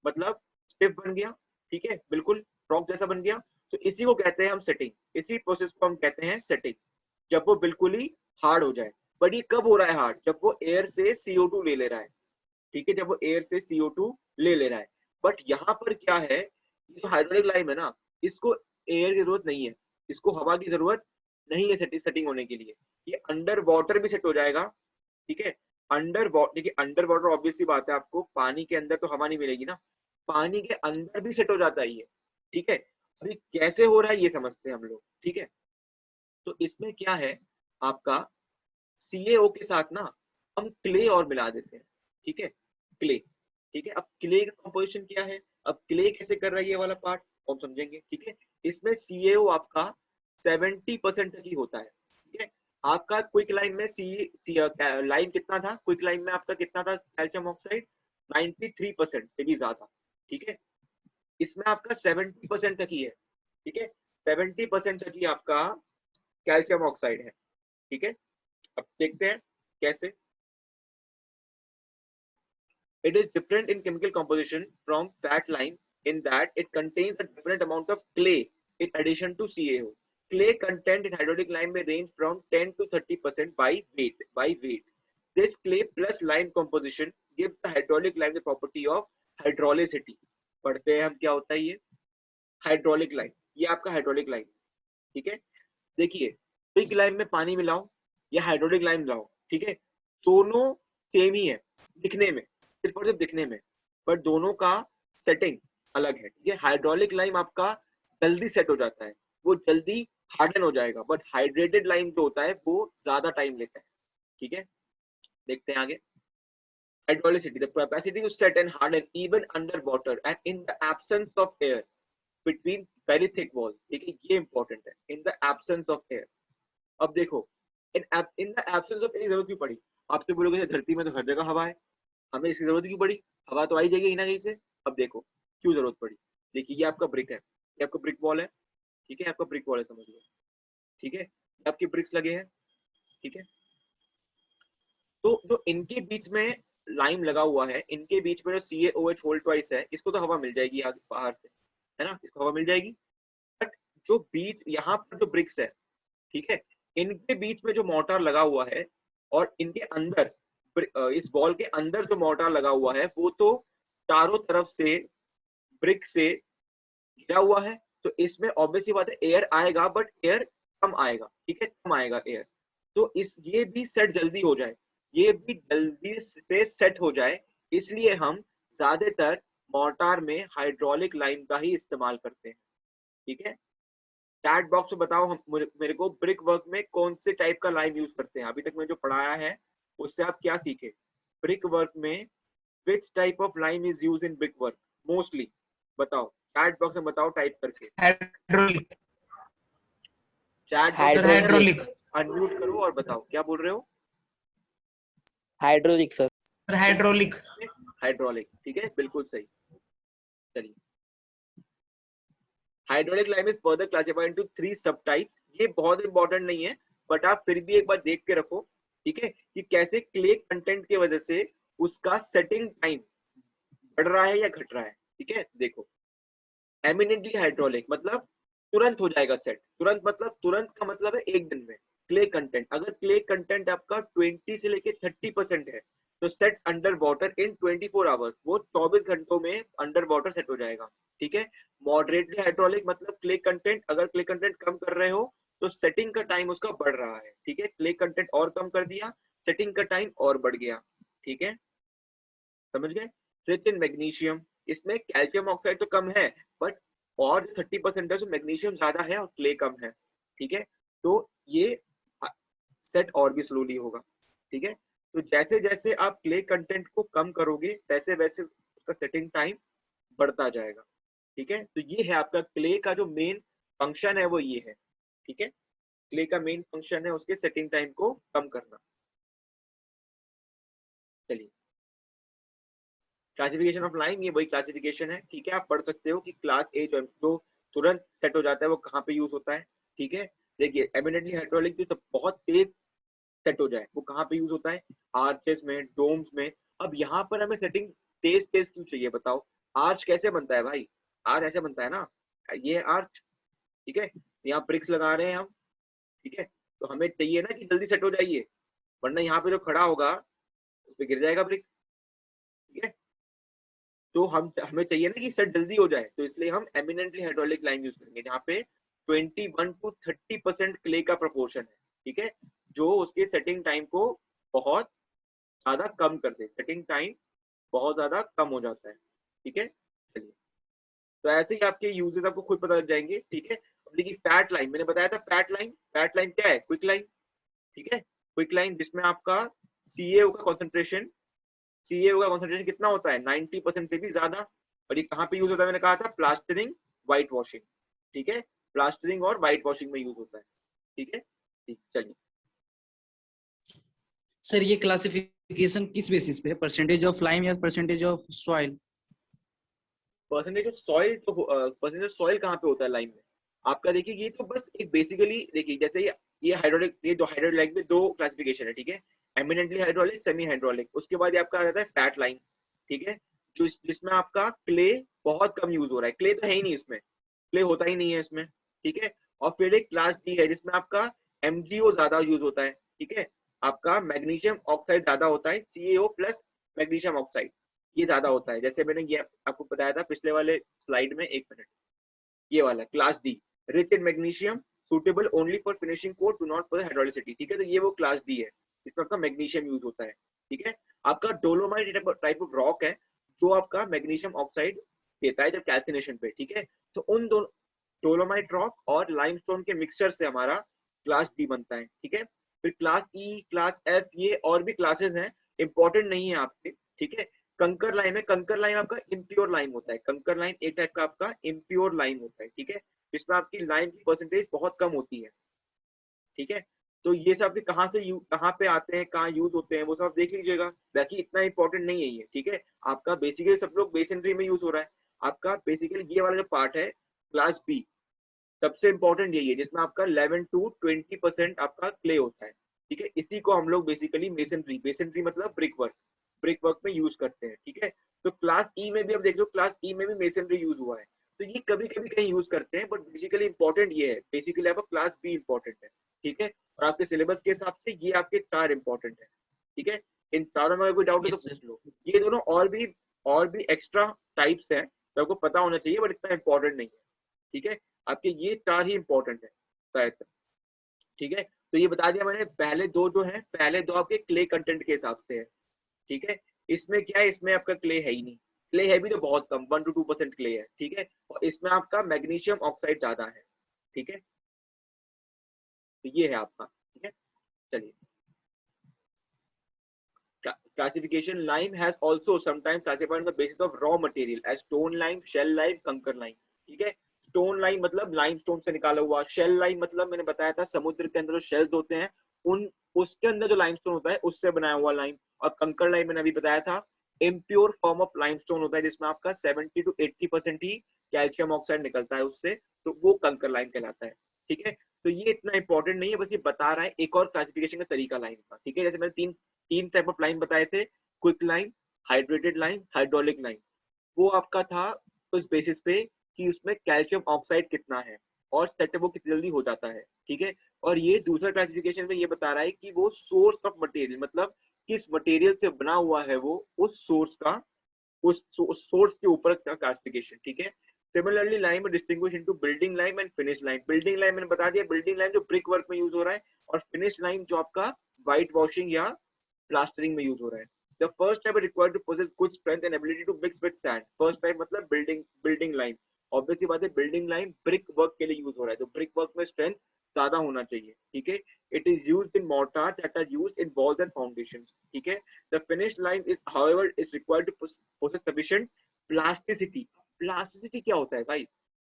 मतलब स्टिफ बन गया, ठीक है, बिल्कुल रॉक जैसा बन गया। तो इसी को कहते हैं हम सेटिंग, इसी प्रोसेस को हम कहते हैं सेटिंग, जब वो बिल्कुल ही हार्ड हो जाए। बट ये कब हो रहा है हार्ड? जब वो एयर से CO2 ले ले रहा है, ठीक है, जब वो एयर से CO2 ले ले रहा है। बट यहाँ पर क्या है, जो हाइड्रोलिक लाइम है ना, इसको एयर की जरूरत नहीं है, इसको हवा की जरूरत नहीं है सेटिंग होने के लिए। ये अंडर वाटर भी सेट हो जाएगा, ठीक है। अंडर वाटर, देखिए अंडर वाटर ऑब्वियस सी बात है, आपको पानी के अंदर तो हवा नहीं मिलेगी ना, पानी के अंदर भी सेट हो जाता है ये, ठीक है। अभी कैसे हो रहा है ये समझते हैं हम लोग, ठीक है। तो इसमें क्या है आपका, CaO के साथ ना हम क्ले और मिला देते हैं, ठीक है, क्ले, ठीक है। अब क्ले का कंपोजिशन क्या है, अब क्ले कैसे कर रहा है ये वाला पार्ट हम समझेंगे, ठीक है। इसमें CaO आपका 70% तक ही होता है, ठीक है। आपका क्विक लाइन में लाइन कितना था? क्विक लाइन में आपका कितना था कैल्शियम ऑक्साइड? 93% से भी ज्यादा, ठीक है। इसमें आपका 70% तक ही है, ठीक है, 70% तक ही आपका कैल्शियम ऑक्साइड है, ठीक है। अब देखते हैं कैसे। It is different in chemical composition from fat lime in that it contains a different amount of clay in addition to CaO. Clay content in hydraulic lime may range from 10 to 30% by weight. This clay plus lime composition gives the hydraulic lime the property of hydraulicity. पढ़ते हैं हम क्या होता है ये hydraulic lime, ये आपका hydraulic lime, ठीक है। देखिए क्विक लाइम में पानी मिलाओ या हाइड्रोलिक लाइम मिलाओ, ठीक है, दोनों सेम ही है दिखने में, सिर्फ और सिर्फ दिखने में, बट दोनों का सेटिंग अलग है, ठीक है। हाइड्रोलिक लाइम आपका जल्दी सेट हो जाता है, वो जल्दी हार्डन हो जाएगा, बट हाइड्रेटेड लाइम जो होता है वो ज्यादा टाइम लेता है, ठीक है। देखते हैं आगे। Hydraulicity, the capacity to set and harden even under water and in the absence of air between very thick walls, ठीक है, ये important है, in the absence of air। अब देखो in the absence of air जरूरत क्यों पड़ी, आपसे बोलोगे धरती में तो हर जगह हवा है, हमें इसकी जरूरत क्यों पड़ी, हवा तो आई जाएगी कहीं ना कहीं से। अब देखो क्यों जरूरत पड़ी, देखिए ये आपका ब्रिक है, ये आपका ब्रिक वॉल है, ठीक है, आपका ब्रिक वॉल है समझ लो, ठीक है, आपके ब्रिक्स लगे हैं, ठीक है। तो जो इनके बीच में लाइम लगा हुआ है, इनके बीच में जो CaOH होल ट्वाइस है, इसको तो हवा मिल जाएगी आगे बाहर से, है ना, इसको हवा मिल जाएगी, बट जो बीच यहाँ पर जो ब्रिक्स है, ठीक है, इनके बीच में जो मोर्टार लगा हुआ है और इनके अंदर इस वॉल के अंदर जो मोर्टार लगा हुआ है वो तो चारों तरफ से ब्रिक से घिरा हुआ है, तो इसमें ऑब्वियसली बात है एयर आएगा, बट एयर कम आएगा, ठीक है, कम आएगा एयर। तो इस ये भी सेट जल्दी हो जाए, ये भी जल्दी से सेट हो जाए, इसलिए हम ज्यादातर मोर्टार में हाइड्रोलिक लाइम का ही इस्तेमाल करते हैं, ठीक है। चैट बॉक्स में बताओ हम मेरे को ब्रिक वर्क में कौन से टाइप का लाइम यूज करते हैं, अभी तक मैं जो पढ़ाया है उससे आप क्या सीखे। ब्रिक वर्क में which type of lime is use in brick work mostly, बताओ चैट बॉक्स में बताओ टाइप करके। हाइड्रोलिक, चैट हाइड्रोलिक, अनम्यूट करो और बताओ क्या बोल रहे हो। Hydraulic sir. हाइड्रोलिक, हाइड्रोलिक, ठीक है, बिल्कुल सही। चलिए, hydraulic lime is further classified into 3 सब टाइप्स। ये बहुत इंपॉर्टेंट नहीं है, बट आप फिर भी एक बार देख के रखो, ठीक है, कि कैसे क्ले कंटेंट की वजह से उसका सेटिंग टाइम बढ़ रहा है या घट रहा है, ठीक है। देखो एमिनेंटली हाइड्रोलिक मतलब तुरंत हो जाएगा सेट, तुरंत मतलब तुरंत का मतलब है एक दिन में। क्ले कंटेंट, अगर क्ले कंटेंट आपका 20 से लेके 30% है तो set under water in 24 hours, वो 24 घंटों में अंडर वाटर सेट हो जाएगा, ठीक है। मॉडरेटली हाइड्रोलिक मतलब क्ले कंटेंट, अगर क्ले कंटेंट कम कर रहे हो तो सेटिंग का टाइम उसका बढ़ रहा है, ठीक है। क्ले कंटेंट और कम कर दिया, सेटिंग का टाइम और बढ़ गया, ठीक है, समझ गए। रिच इन मैग्नीशियम, इसमें कैल्शियम ऑक्साइड तो कम है, बट और 30% है तो मैग्नीशियम ज्यादा है और क्ले कम है, ठीक है। तो ये सेट और भी स्लोली होगा, ठीक है। तो जैसे जैसे आप क्ले कंटेंट को कम करोगे वैसे वैसे उसका सेटिंग टाइम बढ़ता जाएगा, ठीक है। तो ये है आपका क्ले का जो मेन फंक्शन है वो ये है, ठीक है। क्ले का मेन फंक्शन है उसके सेटिंग टाइम को कम करना। चलिए, क्लासिफिकेशन ऑफ लाइम, ये वही क्लासिफिकेशन है, ठीक है। आप पढ़ सकते हो कि क्लास ए जो तुरंत सेट हो जाता है वो कहाँ पे यूज होता है, ठीक है। देखिए एमिनेंटली हाइड्रोलिक जो बहुत तेज सेट हो जाए वो कहाँ पे यूज होता है, आर्चेस में, डोम्स में। अब यहाँ पर हमें सेटिंग तेज तेज क्यों चाहिए बताओ। आर्च कैसे बनता है भाई, आर्च ऐसे बनता है ना, ये आर्च, ठीक है, यहाँ ब्रिक्स लगा रहे हैं हम, ठीक है, तो हमें चाहिए ना कि जल्दी सेट हो जाइए, वरना यहाँ पे जो खड़ा होगा उस पर गिर जाएगा ब्रिक, ठीक है। तो हमें चाहिए ना कि सेट जल्दी हो जाए, तो इसलिए हम एमिनेंटली हाइड्रोलिक लाइम यूज करेंगे जहाँ पे 21 to 30% क्ले का प्रोपोर्शन है, ठीक है, जो उसके सेटिंग टाइम को बहुत ज्यादा कम कर दे, सेटिंग टाइम बहुत ज्यादा कम हो जाता है, ठीक है। चलिए, तो ऐसे ही आपके यूजेस आपको खुद पता लग जाएंगे, ठीक है। अब देखिए फैट लाइन, मैंने बताया था फैट लाइन, फैट लाइन क्या है, क्विक लाइन, ठीक है, क्विक लाइन जिसमें आपका CaO का कॉन्सेंट्रेशन, CaO का कॉन्सेंट्रेशन कितना होता है 90% से भी ज्यादा। और ये कहाँ पे यूज होता है, मैंने कहा था प्लास्टरिंग, व्हाइट वॉशिंग, ठीक है, प्लास्टरिंग और व्हाइट वॉशिंग में यूज होता है, ठीक है, ठीक। चलिए सर ये क्लासिफिकेशन किस बेसिस पे है, परसेंटेज ऑफ लाइम या percentage of soil? Percentage of soil, तो परसेंटेज ऑफ सॉइल कहाँ पे होता है लाइम में आपका। देखिए ये तो बस एक बेसिकली, देखिए जैसे ये हाइड्रोलिक, ये दो हाइड्रोलिक में दो क्लासिफिकेशन है, ठीक है, एमिनेंटली हाइड्रोलिक, सेमी हाइड्रोलिक। उसके बाद आपका आ जाता है फैट लाइन, ठीक है, जो जिसमें आपका क्ले बहुत कम यूज हो रहा है, क्ले तो है ही नहीं इसमें, क्ले होता ही नहीं है इसमें, ठीक है। और फिर एक क्लास डी है जिसमें आपका MgO ज्यादा यूज होता है, ठीक है, आपका मैग्नीशियम ऑक्साइड ज्यादा होता है, CaO प्लस मैग्नीशियम ऑक्साइड ये ज्यादा होता है, जैसे मैंने ये आपको बताया था पिछले वाले स्लाइड में, 1 मिनट, ये वाला class D, rich in magnesium, suitable only for finishing coat, do not for hydraulicity, ठीक है। तो ये वो क्लास डी है जिसमें आपका मैग्नीशियम यूज होता है, ठीक है। आपका डोलोमाइट टाइप ऑफ रॉक है जो आपका मैग्नीशियम ऑक्साइड देता है जब कैल्सिनेशन पे, ठीक है। तो उन दो डोलोमाइट रॉक और लाइमस्टोन के मिक्सचर से हमारा क्लास डी बनता है, ठीक है। फिर क्लास ई, क्लास एफ, ये और भी क्लासेस हैं, इंपॉर्टेंट नहीं है आपके, ठीक है। कंकर लाइम है, कंकर लाइम आपका इम्प्योर लाइम होता है, कंकर लाइम एक टाइप का आपका इम्प्योर लाइम होता है, ठीक है, जिसमें आपकी लाइम की परसेंटेज बहुत कम होती है, ठीक है। तो ये सब कहाँ से कहाँ पे आते हैं, कहाँ यूज होते हैं, वो सब देख लीजिएगा, बाकी इतना इंपॉर्टेंट नहीं है ये, ठीक है। आपका बेसिकली सब लोग बेसनरी में यूज हो रहा है, आपका बेसिकली ये वाला जो पार्ट है क्लास बी सबसे इंपॉर्टेंट यही है जिसमें आपका 11 to 20% आपका क्ले होता है, ठीक है। इसी को हम लोग बेसिकली मेसनरी, मेसनरी मतलब ब्रिक वर्क में यूज करते हैं, ठीक है। तो क्लास ई में भी अब देख लो, क्लास ई में भी मेसनरी यूज हुआ है, तो ये कभी कभी कहीं यूज करते हैं, बट बेसिकली इंपॉर्टेंट ये है, बेसिकली आपका क्लास बी इंपॉर्टेंट है, ठीक है। और आपके सिलेबस के हिसाब से ये आपके 4 इंपॉर्टेंट है, ठीक है। इन चारों में अगर कोई डाउट है तो यस सर। पूछ लो, ये दोनों और भी एक्स्ट्रा टाइप्स हैं तो आपको पता होना चाहिए, बट इतना इंपॉर्टेंट नहीं है, ठीक है। आपके ये 4 ही इंपॉर्टेंट है शायद, ठीक है। तो ये बता दिया मैंने, पहले दो जो है, पहले दो आपके क्ले कंटेंट के हिसाब से है, ठीक है। इसमें क्या है, इसमें आपका क्ले है ही नहीं, क्ले है भी तो बहुत कम, 1 to 2% क्ले है, ठीक है। और इसमें आपका मैग्नीशियम ऑक्साइड ज्यादा है, ठीक है। तो ये है आपका, ठीक है। चलिए, classification lime has also sometimes classified on the basis of raw material as stone lime, shell lime, कंकर lime, ठीक है। स्टोन लाइम मतलब लाइमस्टोन से निकाला हुआ, शेल लाइम मतलब मैंने बताया था समुद्र के अंदर जो शेल्स होते हैं उन उसके अंदर जो लाइमस्टोन होता है उससे बनाया हुआ लाइम। और कंकर लाइम मैंने अभी बताया था इम्प्योर फॉर्म ऑफ लाइमस्टोन होता है जिसमें आपका 70 to 80% ही कैल्शियम ऑक्साइड निकलता है उससे, तो वो कंकर लाइम कहलाता है, ठीक है। तो ये इतना इंपॉर्टेंट नहीं है, बस ये बता रहा है एक और क्लासिफिकेशन का तरीका लाइम का, ठीक है। जैसे मैंने तीन टाइप ऑफ लाइम बताए थे, quick lime, hydrated lime, hydraulic lime. वो आपका था उस बेसिस पे कि उसमें कैल्शियम ऑक्साइड कितना है और सेट वो कितनी जल्दी हो जाता है, ठीक है। और ये दूसरा क्लासिफिकेशन में ये बता रहा है कि वो सोर्स ऑफ मटेरियल मतलब किस मटेरियल से बना हुआ है वो, उस सोर्स का, उस सोर्स के ऊपर का क्लासिफिकेशन, ठीक है। Similarly lime distinguish into building lime and finish lime. Building lime मैंने बता दिया, बिल्डिंग लाइम जो ब्रिक वर्क में यूज हो रहा है, और फिनिश लाइम जो आपका व्हाइट वॉशिंग या प्लास्टरिंग में यूज हो रहा है। The first type is required to possess good strength and ability to mix with sand. First type मतलब बिल्डिंग लाइम, ऑब्वियसली बात है बिल्डिंग लाइम ब्रिक वर्क के लिए यूज हो रहा है, तो ब्रिक वर्क में स्ट्रेंथ ज्यादा होना चाहिए, ठीक है। It is used in mortar that are used in walls and foundations, ठीक है। The finish lime is however is required to possess sufficient plasticity. Plasticity क्या होता है भाई,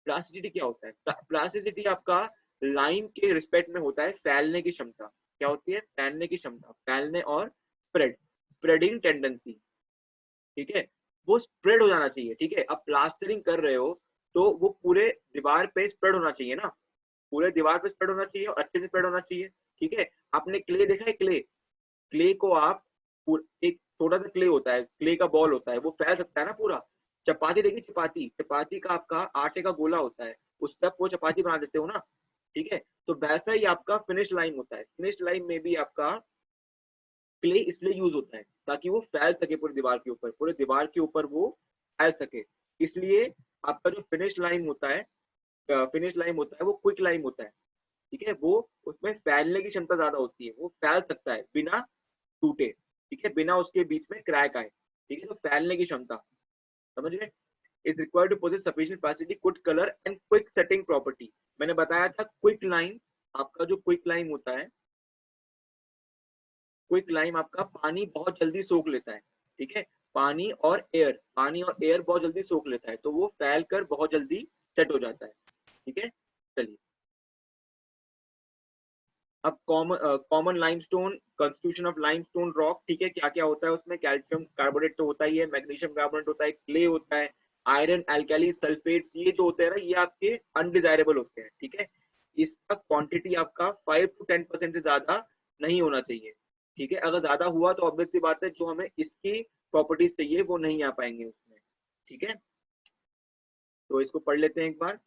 प्लास्टिसिटी क्या होता है, प्लास्टिसिटी आपका लाइम के रिस्पेक्ट में होता है फैलने की क्षमता। क्या होती है, फैलने की क्षमता, फैलने और स्प्रेडिंग टेंडेंसी, ठीक है। वो स्प्रेड हो जाना चाहिए, ठीक है। अब प्लास्टरिंग कर रहे हो तो वो पूरे दीवार पे स्प्रेड होना चाहिए ना, पूरे दीवार पे स्प्रेड होना चाहिए और अच्छे से स्प्रेड होना चाहिए, ठीक है। आपने क्ले देखा है, क्ले क्ले को आप एक छोटा सा क्ले होता है, क्ले का बॉल होता है, वो फैल सकता है ना पूरा। चपाती देखिए, चपाती चपाती का आपका आटे का गोला होता है, उससे आप वो चपाती बना देते हो ना, ठीक है। तो वैसा ही आपका फिनिश लाइन होता है, फिनिश लाइन में भी आपका क्ले इसलिए यूज होता है ताकि वो फैल सके पूरी दीवार के ऊपर, पूरे दीवार के ऊपर वो फैल सके। इसलिए आपका जो फिनिश लाइम होता है, वो क्विक लाइम होता है, ठीक है। वो उसमें फैलने की क्षमता ज्यादा होती है, वो फैल सकता है बिना टूटे, ठीक है, बिना उसके बीच में क्रैक आए, ठीक है। तो फैलने की क्षमता, समझ गए। Is required to possess sufficient plasticity, good colour and quick setting property. मैंने बताया था क्विक लाइम, आपका जो क्विक लाइम होता है, क्विक लाइम आपका पानी बहुत जल्दी सोख लेता है, ठीक है। पानी और एयर बहुत जल्दी सोख लेता है, तो वो फैल कर बहुत जल्दी सेट हो जाता है, ठीक है। चलिए, अब common limestone, constitution of limestone rock, ठीक है। क्या क्या होता है उसमें, कैल्शियम कार्बोनेट तो होता ही है, मैग्नीशियम कार्बोनेट होता है, क्ले होता है, आयरन, अल्कली, सल्फेट्स, ये जो होते हैं ना, ये आपके अनडिजायरेबल होते हैं, ठीक है। इसका क्वांटिटी आपका 5 to 10% से ज्यादा नहीं होना चाहिए, ठीक है। अगर ज्यादा हुआ तो ऑब्वियस सी बात है जो हमें इसकी प्रॉपर्टीज चाहिए वो नहीं आ पाएंगे उसमें, ठीक है। तो इसको पढ़ लेते हैं एक बार।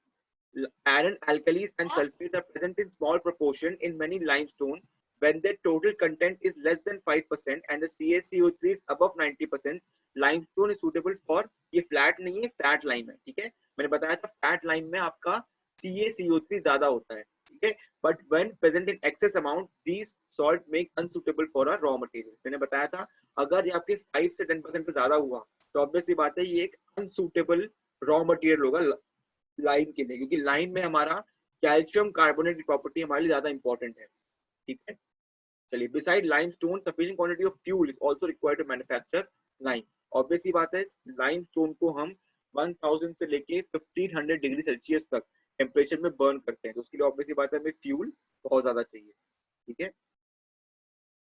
Iron, alkalis and sulfates are present in small proportion in many limestone. When their total content is less than 5% and the CaCO3 is above 90%, limestone is suitable for, ये flat नहीं है, fat lime है, ठीक है। मैंने बताया था fat lime में आपका CaCO3 ज्यादा होता है, ठीक है। But when present in excess amount, these salt make unsuitable for a raw material. मैंने बताया था अगर ये आपके 5 से 10% से ज्यादा हुआ तो ऑब्वियस सी बात है ये एक अनसूटेबल रॉ मटेरियल होगा लाइम के लिए, क्योंकि लाइम में हमारा कैल्शियम कार्बोनेट की प्रॉपर्टी हमारे लिए ज्यादा इंपॉर्टेंट है, ठीक है। चलिए, beside limestone sufficient quantity of fuel is also required to manufacture lime. Obvious ही बात है लाइमस्टोन को हम 1000 से लेके 1500 डिग्री सेल्सियस तक टेम्परेचर में बर्न करते हैं, तो उसके लिए ऑब्वियस ही बात है हमें फ्यूल बहुत ज्यादा चाहिए, ठीक है।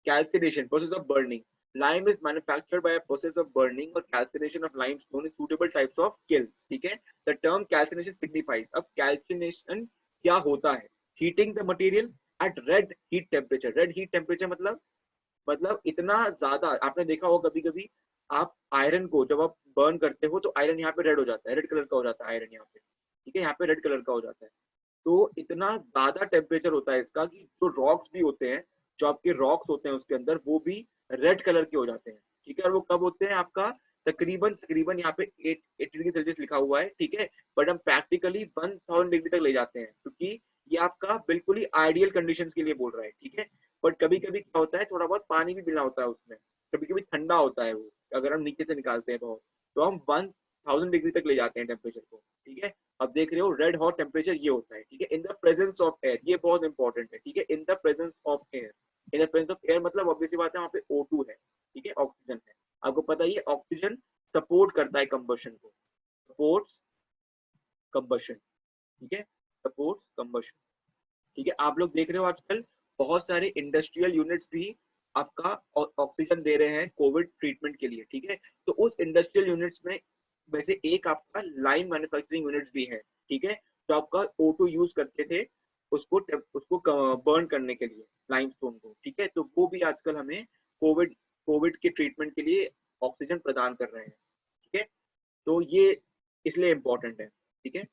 Calcination, process of burning. Lime is manufactured by a process of burning or calcination of limestone in suitable types of kilns. ठीक है, the term calcination signifies, अब calcination क्या होता है? Heating the material at red heat temperature. Red heat temperature मतलब इतना ज्यादा, आपने देखा होगा कभी कभी आप आयरन को जब आप बर्न करते हो तो आयरन यहाँ पे रेड हो जाता है, रेड कलर का हो जाता है आयरन यहाँ पे, ठीक है, यहाँ पे रेड कलर का हो जाता है। तो इतना ज्यादा टेम्परेचर होता है इसका कि जो रॉक्स भी होते हैं, जो आपके रॉक्स होते हैं उसके अंदर, वो भी रेड कलर के हो जाते हैं, ठीक है। और वो कब होते हैं? आपका तकरीबन यहाँ पे 80 डिग्री सेल्सियस लिखा हुआ है, ठीक है, बट हम प्रैक्टिकली 1000 डिग्री तक ले जाते हैं, क्योंकि ये आपका बिल्कुल ही आइडियल कंडीशंस के लिए बोल रहा है, ठीक है। बट कभी कभी क्या होता है, थोड़ा बहुत पानी भी मिला होता है उसमें, कभी कभी ठंडा होता है वो, अगर हम नीचे से निकालते हैं बहुत, तो हम 1000 डिग्री तक ले जाते हैं टेम्परेचर को, ठीक है। अब देख रहे हो रेड हॉट टेम्परेचर ये होता है, ठीक है, in the presence of air, ये बहुत इंपॉर्टेंट है, ठीक है, in the presence of air. In the presence of air मतलब ऑब्वियसली बात है वहाँ पे O2 है, ठीक है, ऑक्सीजन है। आपको पता है ये ऑक्सीजन सपोर्ट करता है कंबशन को, सपोर्ट्स कंबशन, ठीक है, सपोर्ट्स कंबशन, ठीक है। आप लोग देख रहे हो आजकल बहुत सारे इंडस्ट्रियल यूनिट्स भी आपका ऑक्सीजन दे रहे हैं कोविड ट्रीटमेंट के लिए, ठीक है। तो उस इंडस्ट्रियल यूनिट्स में वैसे एक आपका लाइम मैन्युफैक्चरिंग यूनिट्स भी है, ठीक है, जो आपका O2 यूज करते थे उसको बर्न करने के लिए लाइमस्टोन को, ठीक है। तो वो भी आजकल हमें कोविड के ट्रीटमेंट के लिए ऑक्सीजन प्रदान कर रहे हैं, ठीक है। तो ये इसलिए इम्पोर्टेंट है, ठीक है।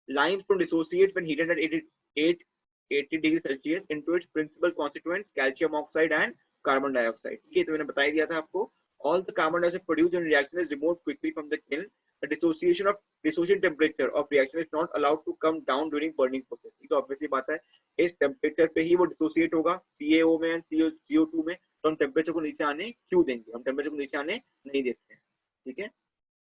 Limestone dissociates when heated at 80 degrees Celsius into its principal constituents calcium oxide and carbon dioxide. ये तो मैंने बता दिया था आपको। All the carbon dioxide produced in reaction is removed quickly from the kiln. The dissociation temperature of reaction is not allowed to come down during burning process. ये तो obviously बात है, इस टेम्परेचर पे ही वो डिसोसिएट होगा CaO में and CO2 में, तो हम टेम्परेचर को नीचे आने क्यों देंगे? हम टेम्परेचर को नीचे आने नहीं देते हैं, ठीक है।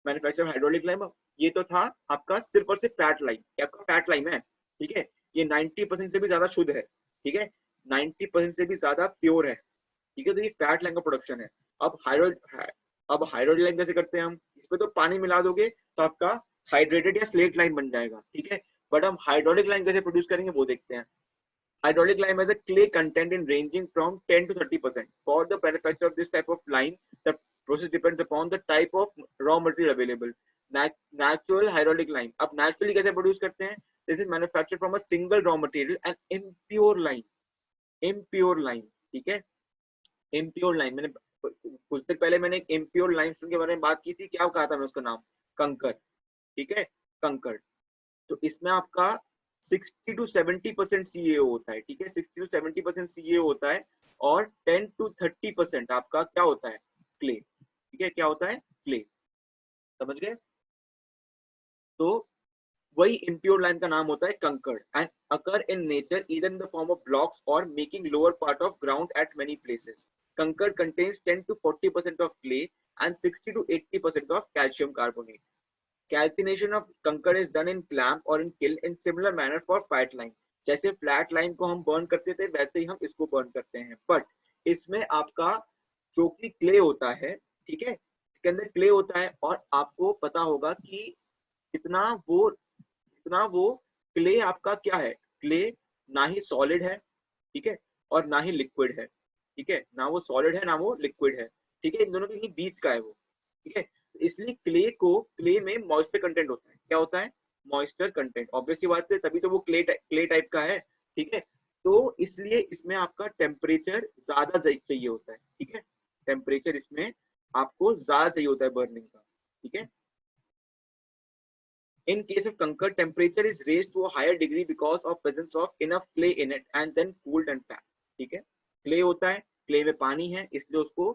मैन्युफैक्चर हाइड्रोलिक लाइम, ये तो था आपका सिर्फ और सिर्फ फैट लाइम, आपका फैट लाइम है, ठीक है। ये 90% से भी ज्यादा शुद्ध है, ठीक है, 90% से भी ज्यादा प्योर है, ठीक है। तो ये फैट लाइम का प्रोडक्शन है। अब हाइड्रोलिक लाइम कैसे करते हैं हम? इसमें तो पानी मिला दोगे तो आपका हाइड्रेटेड या स्लेट लाइम बन जाएगा, ठीक है। बट हम हाइड्रोलिक लाइम कैसे प्रोड्यूस करेंगे वो देखते हैं। Hydraulic lime has a clay content in ranging from 10 to 30%. For the manufacture of this type of lime, the process depends upon the type of raw material available. Natural hydraulic lime. अब naturally कैसे produce करते हैं? This is manufactured from a single raw material and impure lime. Impure lime, ठीक है? Impure lime. मैंने कुछ देर पहले मैंने एक impure limestone के बारे में बात की थी, क्या कहा था मैं उसका नाम? कंकर, ठीक है, कंकर। तो इसमें आपका 60 to 70% CaO होता है, ठीक है, 60 to 70% CaO होता है, और 10 to 30% आपका क्या होता है? क्ले, ठीक है, क्या होता है? क्ले, समझ गए? तो वही इम्प्योर लाइम का नाम होता है कंकड़, and occur in nature either in the form of blocks और making lower part of ground at many places. Concrete contains 10 to 40% of clay and 60 to 80% of calcium carbonate. Calcination of concrete is done in clamp or in kiln in similar manner for flat lime. जैसे flat lime को हम burn करते थे वैसे ही हम इसको burn करते हैं, बट इसमें आपका जो कि क्ले होता है, ठीक है, इसके अंदर क्ले होता है, और आपको पता होगा कि कितना वो क्ले आपका क्या है? क्ले ना ही सॉलिड है, ठीक है, और ना ही लिक्विड है, ठीक है, ना वो सॉलिड है ना वो लिक्विड है, ठीक है, इन दोनों के बीच का है वो, ठीक है। इसलिए क्ले में मॉइस्चर कंटेंट होता है, क्या होता है? मॉइस्चर कंटेंट, ऑब्वियसली बात है, तभी तो वो क्ले टाइप का है, ठीक है। तो इसलिए इसमें आपका टेम्परेचर ज्यादा चाहिए होता है, ठीक है, टेम्परेचर इसमें आपको ज्यादा चाहिए होता है बर्निंग का, ठीक है। In case of कंकर, temperature is raised to a higher degree because of presence of enough clay in it and then cooled and packed. ठीक है, क्ले होता है, क्ले में पानी है, इसलिए उसको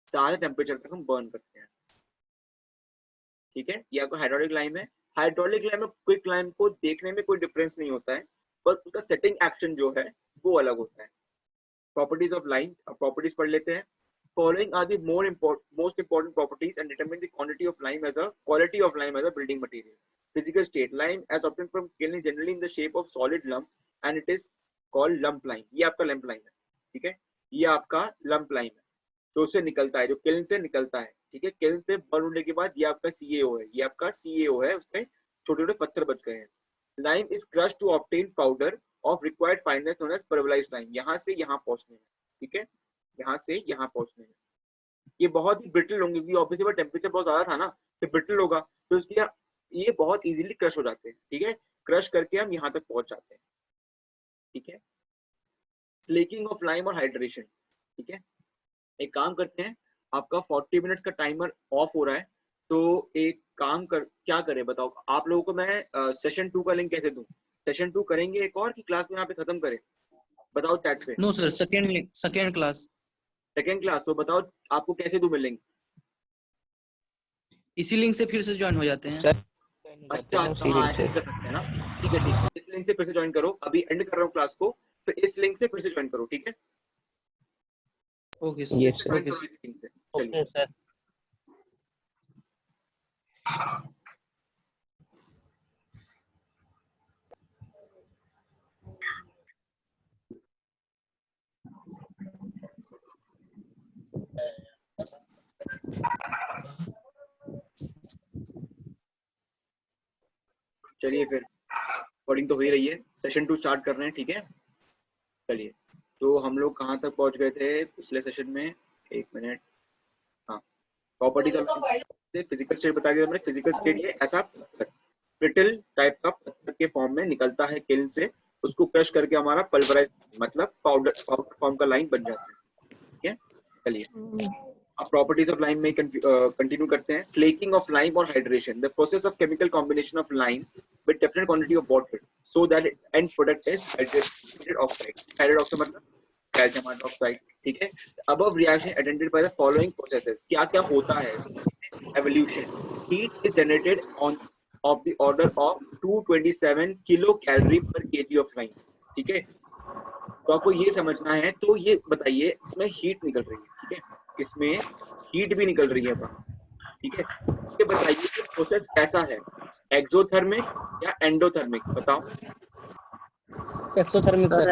ज्यादा टेम्परेचर तक हम बर्न करते हैं। ठीक है, ये आपका हाइड्रोलिक लाइम है। हाइड्रोलिक लाइम और क्विक लाइम को देखने में कोई डिफरेंस नहीं होता है, पर उसका सेटिंग एक्शन जो है वो अलग होता है। प्रॉपर्टीज ऑफ लाइम, प्रॉपर्टीज पढ़ लेते हैं। Following are the most important properties and determine the quality of lime as a building material. Physical state: lime as obtained from kiln is generally in the shape of solid lump and it is called lump lime. ये आपका lump lime है, ठीक है, ये आपका lump lime है जो से निकलता है, जो किल्न से निकलता है। ठीक है, किल्न से बर्न होने के बाद ये आपका CaO है, ये आपका CaO है, उसमें छोटे छोटे पत्थर बच गए हैं। Lime is crushed to obtain powder of required fineness known as pulverized lime. यहाँ से यहाँ पहुंचने हैं, ठीक है, यहाँ से यहाँ पहुंचने हैं। ये बहुत ही ब्रिटल होंगे क्योंकि ऑब्वियसली टेम्परेचर बहुत ज्यादा था ना, तो ब्रिटल होगा, तो इसलिए ये बहुत इजीली क्रश हो जाते हैं। ठीक है, क्रश करके हम यहाँ तक पहुंच जाते हैं। ठीक है, स्लेकिंग ऑफ लाइम और हाइड्रेशन। ठीक है, एक काम करते हैं, आपका 40 मिनट्स का टाइमर ऑफ हो रहा है, तो एक काम क्या करें बताओ आप लोगों को। मैं सेशन 2 का लिंक कैसे दूं? सेशन 2 करेंगे एक और, की क्लास में यहाँ पे खत्म करें? बताओ चैट पे। No sir, second class. Second class, तो बताओ आपको कैसे दूं मैं लिंक? इसी लिंक से फिर से ज्वाइन हो जाते हैं। अच्छा, हाँ ऐसे कर सकते हैं ना। ठीक है, ठीक है, इस लिंक से फिर से ज्वाइन करो। अभी एंड कर रहा हूँ क्लास को, फिर इस लिंक से फिर से ज्वाइन करो। ठीक है, ओके सर, ओके सर, चलिए सर। चलिए फिर कोडिंग तो हो ही रही है, सेशन 2 स्टार्ट कर रहे हैं। ठीक है, चलिए, तो हम लोग कहाँ तक पहुंच गए थे पिछले सेशन में? एक मिनट। हाँ, प्रॉपर्टी का फिजिकल स्टेट बता दिया मैंने। फिजिकल स्टेट ये ऐसा ब्रिटल टाइप का पत्थर के फॉर्म में निकलता है किल्न से, उसको क्रश करके हमारा पल्वराइज मतलब पाउडर फॉर्म का लाइन बन जाता है। ठीक है, चलिए अब प्रॉपर्टीज ऑफ लाइम में कंटिन्यू करते हैं। स्लेकिंग ऑफ लाइम और hydration, the process of chemical combination of lime with different quantity of water so that and product is hydrated oxide. Hydrated oxide मतलब कैल्शियम हाइड्रोक्साइड। ठीक है, above reaction attended by the following processes. क्या क्या होता है? Evolution, heat is generated on off the order of 227 kilo calorie पर KG of lime. ठीक है, तो आपको ये समझना है, तो ये बताइए इसमें हीट निकल रही है। ठीक है, इसमें हीट भी निकल रही है बाहर। ठीक है, ये बताइए कि प्रोसेस कैसा है, एक्सोथर्मिक या एंडोथर्मिक? बताओ। Exothermic sir.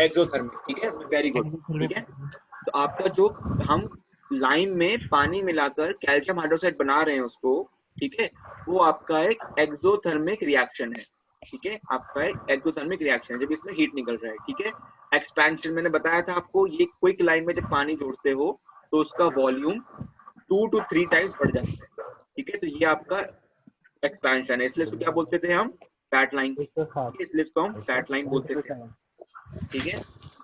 एक्सोथर्मिक, ठीक है, वेरी गुड। ठीक है, तो आपका जो हम लाइम में पानी मिलाकर कैल्शियम हाइड्रोक्साइड बना रहे हैं उसको, ठीक है, वो आपका एक एक्सोथर्मिक रिएक्शन है। ठीक है, आपका एक एक्सोथर्मिक रिएक्शन है जब इसमें हीट निकल रहा है। ठीक है, एक्सपेंशन मैंने बताया था आपको, ये क्विक लाइन में जब पानी जोड़ते हो तो उसका वॉल्यूम 2 to 3 टाइम्स बढ़ जाता है। ठीक है, तो ये आपका एक्सपेंशन है, इसलिए इसको क्या बोलते थे हम? Fat lime. इसलिए इसको हम फैट लाइन बोलते थे। ठीक है,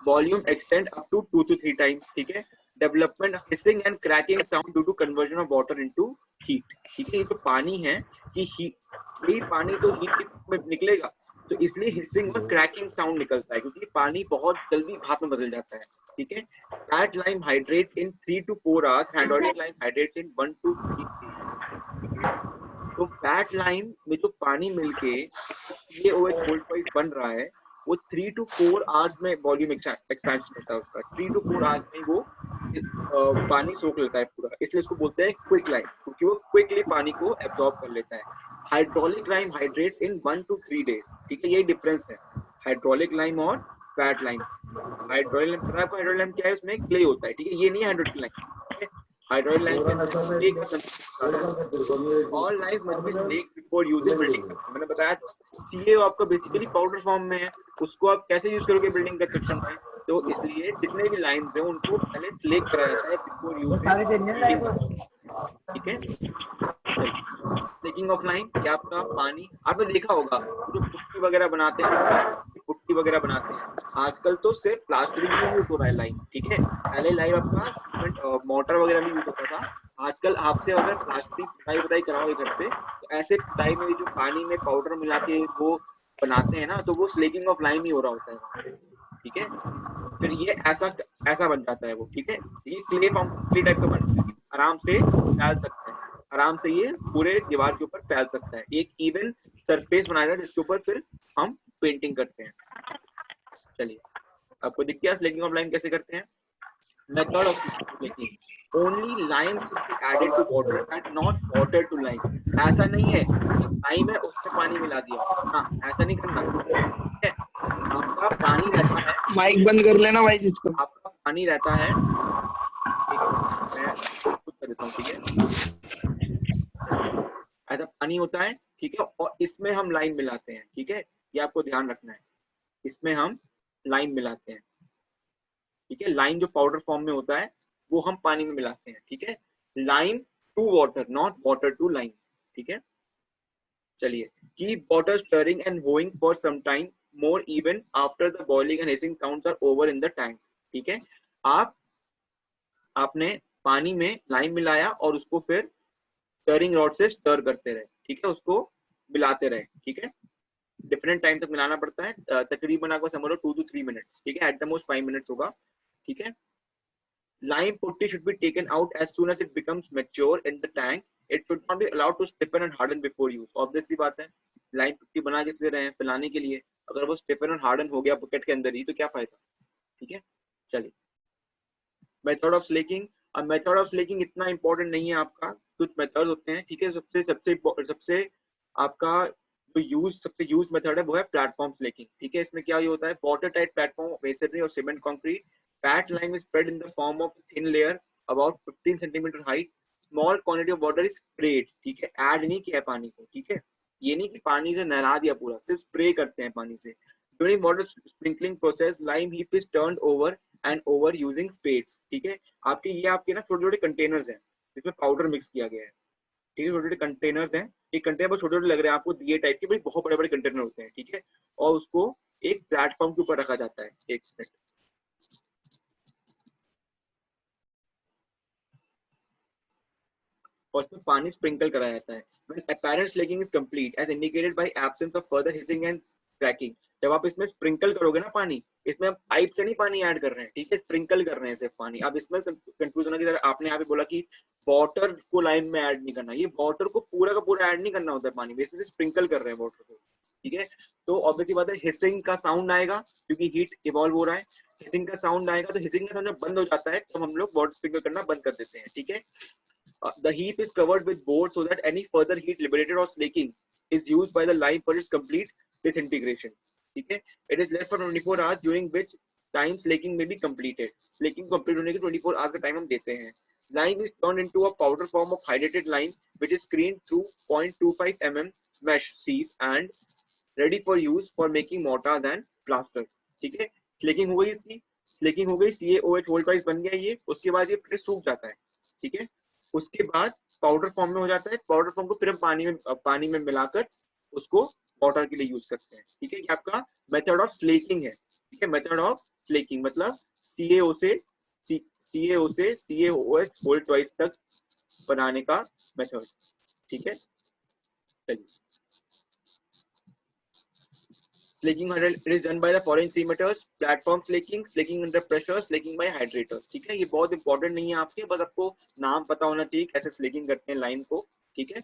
volume extend up to 2 to 3 times. ठीक है, development hissing and cracking sound due to conversion of water into heat. ठीक है, ये जो पानी है कि यही पानी तो हीट में निकलेगा, तो इसलिए हिसिंग और क्रैकिंग साउंड निकलता है क्योंकि पानी बहुत जल्दी भाप में बदल जाता है। ठीक है, fat lime hydrate in 3 to 4 hours, hydraulic lime hydrate in 1 to 3 days. तो फैट लाइम में जो पानी मिलके CaOH वोल्ट वाइज बन रहा है, वो 3 to 4 आवर्स में वॉल्यूम एक्सपेंशन होता है उसका। 3 to 4 आवर्स में वो पानी सोख लेता है पूरा, इसलिए इसको बोलते हैं क्विक लाइम, क्योंकि वो क्विकली पानी को एब्जॉर्ब कर लेता है। Hydraulic lime hydrate in 1 to 3 days. ठीक है, यही डिफरेंस है हाइड्रोलिक लाइम और फैट लाइम। हाइड्रोलिक लाइम क्या है? उसमें क्ले होता है। ठीक है, ये नहीं है हाइड्रोलिक लाइम। ठीक है, hydraulic lime all Lyme's must be slaked before using building. मैंने बताया CaO आपका बेसिकली पाउडर फॉर्म में है, उसको आप कैसे यूज करोगे बिल्डिंग कंस्ट्रक्शन में? तो इसलिए जितने भी लाइम्स हैं उनको पहले स्लेक कराया जाता है बिफोर यूजिंग। ठीक है, स्लेकिंग ऑफ लाइम, क्या आपका पानी आपने देखा होगा जो पुट्टी वगैरह बनाते हैं, पुट्टी वगैरह बनाते हैं, आजकल तो सिर्फ प्लास्टिक में यूज हो रहा है लाइम। ठीक है, पहले लाइम आपका मोटर वगैरह में यूज होता था, आजकल आपसे अगर प्लास्टिक पुताई कराओगे घर पे, तो ऐसे पुताई में जो पानी में पाउडर मिला के वो बनाते हैं ना, तो वो स्लेकिंग ऑफ लाइम ही हो रहा होता है वहाँ पे, ठीक है। फिर ये ऐसा ऐसा बन जाता है वो, ठीक है। ये क्ले टाइप का बन जाता है, आराम से फैल सकता है, आराम से ये पूरे दीवार के ऊपर फैल सकता है, एक इवन सरफेस बनाएगा जिसके ऊपर फिर हम पेंटिंग करते हैं। चलिए, आपको दिख गया स्लेकिंग ऑफ लाइम कैसे करते हैं। Method of slaking, only lime should be added to water and not water to lime. ऐसा नहीं है कि लाइम है उसमें पानी मिला दिया, हाँ ऐसा नहीं करना, ठीक है। आपका पानी रहता है, माइक बंद कर लेना भाई जिसको। आपका पानी रहता है, एक मिनट मैं खुद कर देता हूँ, ठीक है। ऐसा पानी होता है, ठीक है, और इसमें हम लाइम मिलाते हैं, ठीक है। ये आपको ध्यान रखना है, इसमें हम लाइम मिलाते हैं, ठीक है। लाइम जो पाउडर फॉर्म में होता है वो हम पानी में मिलाते हैं, ठीक है। Lime to water, not water to lime, ठीक है। चलिए, keep water stirring and hoeing for some time more even after the boiling and hissing sounds are over in the tank, ठीक है। आप आपने पानी में लाइम मिलाया और उसको फिर स्टरिंग रॉड से स्टर करते रहे, ठीक है, उसको मिलाते रहे, ठीक है। डिफरेंट टाइम तक मिलाना पड़ता है, तकरीबन आपको समझ लो 2 to 3 मिनट्स, ठीक है, एट द मोस्ट 5 मिनट्स होगा, ठीक है। Lime putty should be taken out as soon as it becomes mature in the tank. It should not be allowed to stiffen and harden before use. Obvious सी बात है, lime putty बना के दे रहे हैं फैलाने के लिए, अगर वो स्टिफन और हार्डन हो गया पॉकेट के अंदर ही तो क्या फायदा, ठीक है। चलिए, मेथड ऑफ स्लेकिंग। अब मेथड ऑफ स्लेकिंग इतना इंपॉर्टेंट नहीं है आपका, कुछ मेथड होते हैं, ठीक है। सबसे सबसे सबसे आपका जो सबसे यूज मेथड है वो है प्लेटफॉर्म स्लेकिंग, ठीक है। इसमें क्या होता है, वाटर टाइट प्लेटफॉर्म, मेसनरी और cement concrete, fat lime is spread in the form of a thin layer about 15 centimeter height. Small quantity of water is sprayed, ठीक है, ऐड नहीं किया पानी को, ठीक है। ये नहीं कि पानी से नहला दिया पूरा, सिर्फ स्प्रे करते हैं पानी से। During water sprinkling process, lime heap is turned over and over using spades, ठीक है। आपके ना छोटे छोटे कंटेनर्स हैं जिसमें पाउडर मिक्स किया गया है, ठीक है। छोटे छोटे कंटेनर्स हैं, एक कंटेनर बहुत छोटे छोटे लग रहे हैं आपको, दिए टाइप के, भाई बहुत बड़े बड़े कंटेनर होते हैं, ठीक है। और उसको एक प्लेटफॉर्म के ऊपर रखा जाता है, एक मिनट, और उसमें पानी स्प्रिंकल कराया जाता है। When apparent slaking is complete as indicated by absence of further hissing and cracking, जब आप इसमें स्प्रिंकल करोगे ना पानी, इसमें आप पाइप से नहीं पानी ऐड कर रहे हैं, ठीक है, स्प्रिंकल कर रहे हैं सिर्फ पानी। अब इसमें कंफ्यूज होना की तरह आपने यहाँ पे बोला कि वाटर को लाइम में ऐड नहीं करना, ये वाटर को पूरा का पूरा ऐड नहीं करना होता है पानी में, इसमें से स्प्रिंकल कर रहे हैं वाटर को, ठीक है। तो ऑब्वियसली बात है, हिसिंग का साउंड आएगा क्योंकि हीट इवॉल्व हो रहा है, हिसिंग का साउंड आएगा, तो हिसिंग का साउंड जब बंद हो जाता है तो हम लोग वाटर स्प्रिंकल करना बंद कर देते हैं, ठीक है। The heap is covered with board so that any further heat liberated or slaking is used by the lime for its complete disintegration. ठीक है, it is left for 24 hours during which time slaking may be completed. Slaking complete होने के 24 hours का time हम देते हैं. Lime is turned into a powder form of hydrated lime which is screened through 0.25 mm mesh sieve and ready for use for making mortars and plaster. ठीक है, slaking हो गई इसकी, स्लेकिंग हो गई, CaOH वोल्ट वाइज बन गया ये, उसके बाद ये फिर सूख जाता है, ठीक है। उसके बाद पाउडर फॉर्म में हो जाता है, पाउडर फॉर्म को फिर हम पानी में मिलाकर उसको वाटर के लिए यूज करते हैं, ठीक है। ये आपका मेथड ऑफ स्लेकिंग है, ठीक है। मेथड ऑफ स्लेकिंग मतलब CaO से CaOH वोल्ट वाइज तक बनाने का मेथड, ठीक है। चलिए, slaking it is done by the following three methods: platform slaking, slaking under pressure, slaking by hydrators, ठीक है। ये बहुत इंपॉर्टेंट नहीं है आपके, बस आपको नाम पता होना चाहिए कैसे स्लेकिंग करते हैं लाइम को, ठीक है।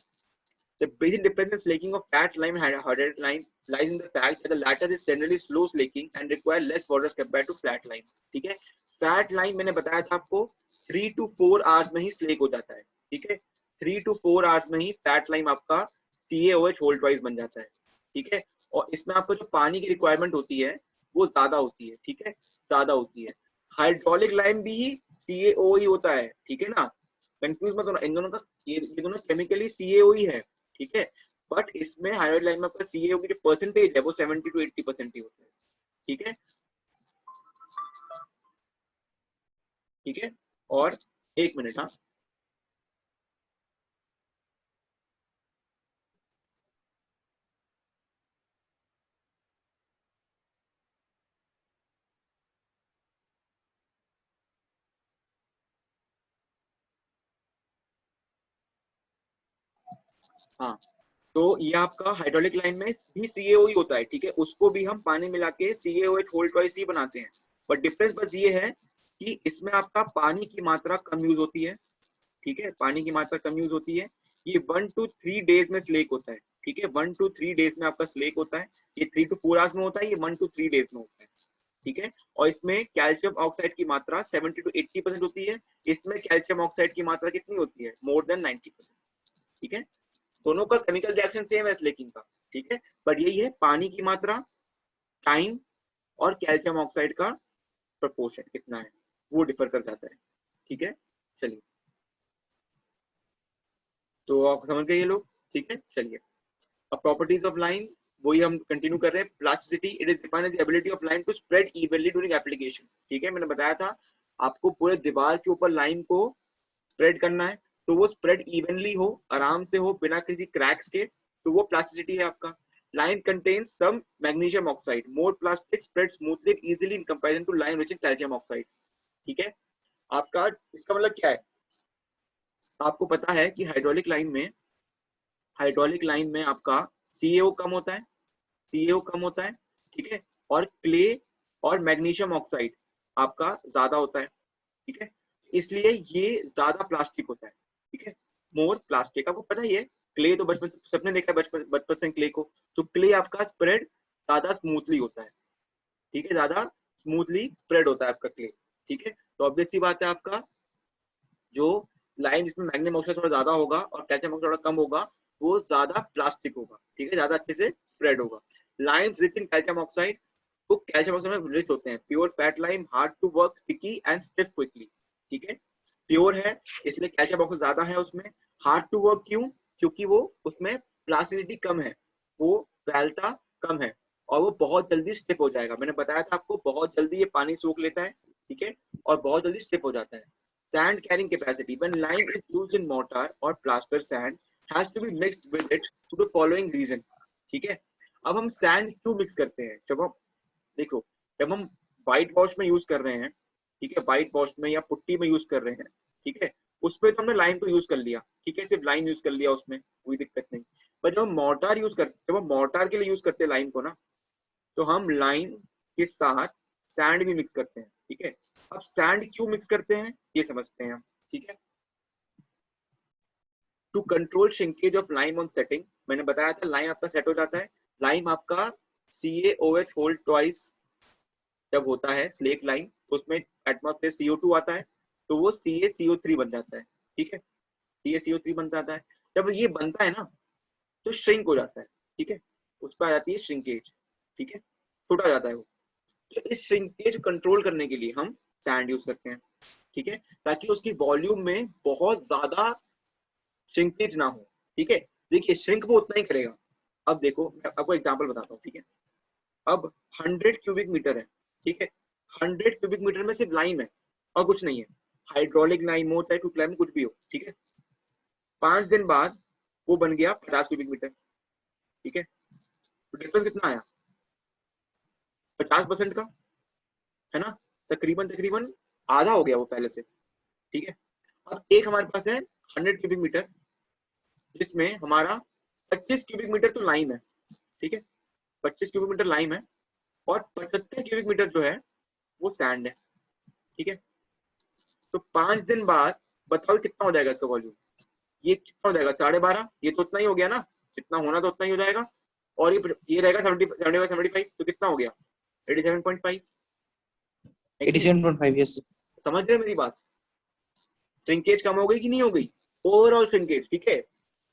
The basic difference in slaking of fat lime and hydrated lime lies in the fact that the latter is generally slow slaking and require less water compared to flat lime, ठीक है। Fat lime मैंने बताया था आपको 3 to 4 hours में ही slack हो जाता है, ठीक है। 3 to 4 आवर्स में ही फैट लाइम आपका CaOH वोल्ट वाइज बन जाता है, ठीक है। और इसमें आपको जो पानी की रिक्वायरमेंट होती है वो ज्यादा होती है, ठीक है, ज्यादा होती है। हाइड्रोलिक लाइम भी CaO ही होता है, ठीक है ना, कंफ्यूज मत होना, इन दोनों का ये दोनों केमिकली CaO ही है, ठीक है। बट इसमें हाइड्रोलिक लाइम में आपका CaO की जो परसेंटेज है वो 70 to 80% ही होता है, ठीक है, ठीक है। और एक मिनट, हाँ, हाँ, तो ये आपका हाइड्रोलिक लाइन में भी CaO ही होता है, ठीक है, उसको भी हम पानी मिला के CaOH होल ट्वाइस ही बनाते हैं, बट डिफरेंस बस ये है कि इसमें आपका पानी की मात्रा कम यूज होती है, ठीक है, पानी की मात्रा कम यूज होती है। ये 1 to 3 डेज में स्लेक होता है, ठीक है, 1 to 3 डेज में आपका स्लेक होता है। ये 3 to 4 आवर्स में होता है, ये 1 to 3 डेज में होता है, ठीक है। और इसमें कैल्शियम ऑक्साइड की मात्रा 70 to 80% होती है, इसमें कैल्शियम ऑक्साइड की मात्रा कितनी होती है, मोर देन 90%, ठीक है। दोनों का केमिकल रिएक्शन सेम है स्लेकिंग का, ठीक है, बट यही है पानी की मात्रा, टाइम और कैल्शियम ऑक्साइड का प्रपोर्शन कितना है वो डिफर कर जाता है, ठीक है। चलिए, तो आप समझ गए ये लोग, ठीक है। चलिए, अब प्रॉपर्टीज ऑफ लाइन वही हम कंटिन्यू कर रहे हैं। Plasticity, it is defined as the ability of lime to spread evenly during application, ठीक है, मैंने बताया था आपको पूरे दीवार के ऊपर लाइन को स्प्रेड करना है, तो वो स्प्रेड इवनली हो, आराम से हो, बिना किसी क्रैक्स के, तो वो प्लास्टिसिटी है आपका। Lime contains some magnesium oxide, more plastic spread smoothly easily in comparison to lime which in calcium oxide, ठीक है। आपका इसका मतलब क्या है, आपको पता है कि हाइड्रोलिक लाइन में आपका CaO कम होता है, CaO कम होता है, ठीक है, और क्ले और मैग्नीशियम ऑक्साइड आपका ज्यादा होता है, ठीक है, इसलिए ये ज्यादा प्लास्टिक होता है, ठीक है, मोर प्लास्टिक। आपको पता ही है, क्ले तो बचपन सबने देखा है, बचपन से क्ले को, तो क्ले आपका स्प्रेड ज्यादा स्मूथली होता है, ठीक है, ज्यादा स्मूथली स्प्रेड होता है आपका क्ले, ठीक है। तो ऑब्वियस सी बात है, आपका जो लाइन जिसमें मैग्नीशियम ऑक्साइड थोड़ा ज्यादा होगा और कैल्शियम ऑक्साइड थोड़ा कम होगा, वो ज्यादा प्लास्टिक होगा, ठीक है, ज्यादा अच्छे से स्प्रेड होगा। Lime rich in calcium oxide, तो कैल्शियम ऑक्साइड में रिच होते हैं। Pure fat lime hard to work, sticky and stiff quickly, ठीक है, प्योर है इसलिए कैल्शियम ऑक्साइड ज्यादा है उसमें। हार्ड टू वर्क क्यों, क्योंकि वो उसमें प्लास्टिसिटी कम है, वो फैलता कम है, और वो बहुत जल्दी स्टिफ हो जाएगा। मैंने बताया था आपको, बहुत जल्दी ये पानी सोख लेता है, ठीक है, और बहुत जल्दी स्टिफ हो जाता है। Sand carrying capacity, when lime is used in mortar or plaster, sand has to be mixed with it to the following reason, ठीक है। अब हम सैंड क्यों मिक्स करते हैं, जब हम देखो, जब हम व्हाइट वॉश में यूज कर रहे हैं, ठीक है, व्हाइट वॉश में या पुट्टी में यूज कर रहे हैं, ठीक है, उसमें तो हमने लाइम को यूज कर लिया, ठीक है, सिर्फ लाइम यूज कर लिया, उसमें कोई दिक्कत नहीं। पर जब हम मोर्टार यूज करते, जब हम मोर्टार के लिए यूज करते हैं लाइम को ना, तो हम लाइम के साथ सैंड भी मिक्स करते हैं, ठीक है। अब सैंड क्यों मिक्स करते हैं ये समझते हैं हम, ठीक है। To control shrinkage of lime on setting, मैंने बताया था लाइम आपका सेट हो जाता है, लाइम आपका CaOH होल ट्वाइस जब होता है स्लेक लाइम, तो उसमें एटमॉस्फेयर CO2 आता है, तो वो CaCO3 बन जाता है, ठीक है, CaCO3 बन जाता है। जब ये बनता है ना, तो श्रिंक हो जाता है, ठीक है, उस पर आ जाती है श्रिंकेज, ठीक है, छोटा हो जाता है वो। तो इस श्रिंकेज कंट्रोल करने के लिए हम सैंड यूज करते हैं, ठीक है, ताकि उसकी वॉल्यूम में बहुत ज्यादा श्रिंकेज ना हो, ठीक है। देखिए, श्रिंक वो उतना ही करेगा। अब देखो, मैं आपको एग्जांपल बताता हूँ, ठीक है। अब 100 क्यूबिक मीटर है, ठीक है, 100 क्यूबिक मीटर में सिर्फ लाइम है और कुछ नहीं है, हाइड्रोलिक लाइम हो चाहे क्लाइम कुछ भी हो, ठीक है। 5 दिन बाद वो बन गया 50 क्यूबिक मीटर, ठीक है, तो डिफरेंस कितना आया, 50% का, है ना, तकरीबन तकरीबन आधा हो गया वो पहले से, ठीक है। अब एक हमारे पास है 100 क्यूबिक मीटर, जिसमें हमारा 25 क्यूबिक मीटर तो लाइम है, ठीक है, 25 क्यूबिक मीटर लाइम है, और 75 क्यूबिक मीटर जो है वो सैंड है, ठीक है। तो 5 दिन बाद बताओ कितना हो जाएगा इसका वॉल्यूम, ये कितना हो जाएगा, 12.5, ये तो उतना ही हो गया ना, जितना होना तो उतना ही हो जाएगा, और ये रहेगा 75, तो कितना हो गया, 87.5, 87.5, यस। समझ रहे मेरी बात, श्रिंकेज कम हो गई कि नहीं हो गई, ओवरऑल श्रिंकेज, ठीक है।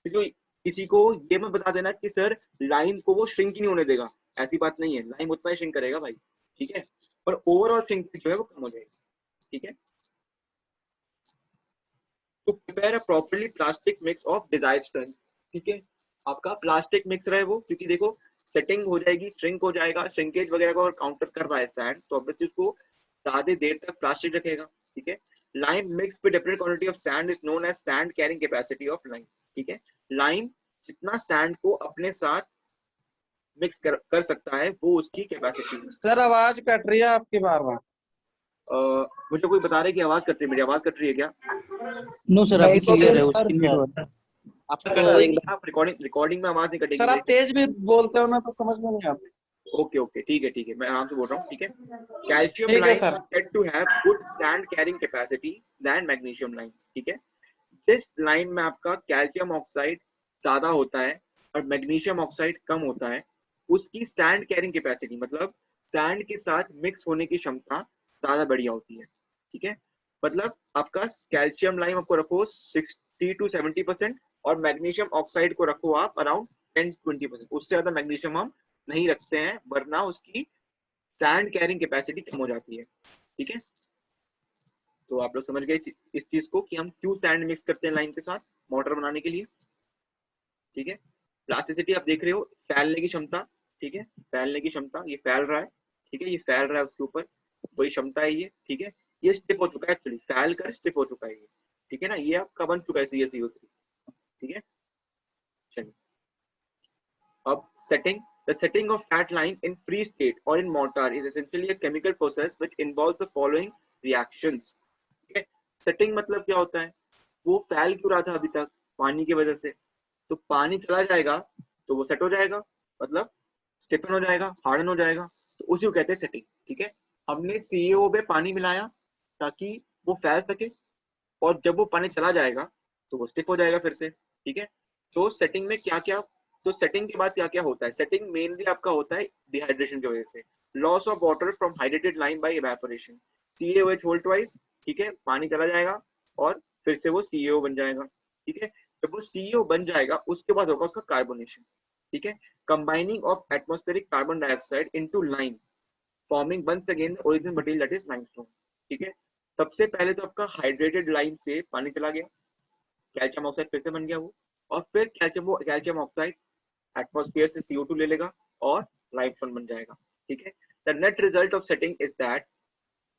किसी को ये मत बता देना कि सर लाइन को वो श्रिंक ही नहीं होने देगा, ऐसी बात नहीं है, लाइन उतना ही श्रिंक करेगा भाई, ठीक है, पर ओवरऑल श्रिंकेज जो है वो कम हो जाएगी, ठीक है। तो prepare a properly plastic mix of desired strength, ठीक है, आपका प्लास्टिक मिक्स रहे वो, क्योंकि देखो सेटिंग हो जाएगी, श्रिंक हो जाएगा, श्रिंकेज वगैरह को अगर काउंटर कर रहा है सैंड, तो ऑब्वियसली उसको ज्यादा देर तक प्लास्टिक रखेगा, ठीक है। Lime mix with different quantity of sand is known as sand carrying capacity of lime, ठीक है। लाइम जितना सैंड को अपने साथ मिक्स कर सकता है वो उसकी कैपेसिटी है। सर आवाज कट रही है आपकी बार बार। मुझे कोई बता रहे कि आवाज कट रही है, मेरी आवाज कट रही है क्या? नो सर, अभी नहीं तो क्लियर फिर है, सर उसकी नीड हो रहा है। आपका सर, कट एकदम। आप रिकॉर्डिंग में आवाज नहीं कटेगी सर आप तेज भी बोलते हो ना तो समझ में नहीं आती। ओके ओके ठीक है मैं आराम से बोल रहा हूँ ठीक है। कैल्शियम ठीक है lime sir. Said to have good sand carrying capacity than magnesium lime, ठीक है। जिस लाइन में आपका कैल्शियम ऑक्साइड ज्यादा होता है और मैग्नीशियम ऑक्साइड कम होता है, उसकी सैंड कैरिंग कैपेसिटी मतलब सैंड के साथ मिक्स होने की क्षमता ज्यादा बढ़िया होती है, ठीक है। मतलब आपका कैल्शियम लाइन आपको रखो 60 to 70% और मैग्नीशियम ऑक्साइड को रखो आप अराउंड 10-20%, उससे ज्यादा मैग्नीशियम हम नहीं रखते हैं वरना उसकी सैंड कैरिंग कैपेसिटी कम हो जाती है, ठीक है। तो आप लोग समझ गए इस चीज को कि हम क्यों सैंड मिक्स करते हैं लाइन के साथ मोटर बनाने के लिए, ठीक है। प्लास्टिसिटी आप देख रहे हो, फैलने की क्षमता, ठीक है, फैलने की क्षमता, ये फैल रहा है, ठीक है, ये फैल रहा है उसके ऊपर, वही क्षमता है ये, ठीक है। ये स्टिफ हो चुका है एक्चुअली, फैल कर स्टिफ हो चुका है ये, ठीक है ना, ये आपका बन चुका है CaCO3, ठीक है। चलिए अब setting, the setting of fat line in free state or in mortar is essentially a chemical process which involves the following reactions, ठीक है। सेटिंग मतलब क्या होता है, वो फैल क्यों रहा था अभी तक, पानी की वजह से, तो पानी चला जाएगा तो वो सेट हो जाएगा, मतलब स्टिफन हो जाएगा, हार्डन हो जाएगा, तो उसी को कहते हैं सेटिंग, ठीक है। हमने CaO में पानी मिलाया ताकि वो फैल सके और जब वो पानी चला जाएगा तो वो स्टिफ हो जाएगा फिर से, ठीक है। तो सेटिंग में क्या क्या, तो सेटिंग के बाद क्या क्या होता है, सेटिंग मेनली आपका होता है डिहाइड्रेशन की वजह से, loss of water from hydrated lime by evaporation, CaOH whole twice, ठीक है, पानी चला जाएगा और फिर से वो CaO बन जाएगा, ठीक है। जब वो CaO बन जाएगा उसके बाद होगा उसका कार्बोनेशन, ठीक है, combining of atmospheric carbon dioxide into lime forming once again the original material that is limestone, ठीक है। सबसे पहले तो आपका हाइड्रेटेड लाइम से पानी चला गया, कैल्शियम ऑक्साइड फिर से बन गया वो, और फिर कैल्शियम ऑक्साइड एटमॉस्फेयर से CO2 ले लेगा और लाइमस्टोन बन जाएगा, ठीक है। The net result of setting is that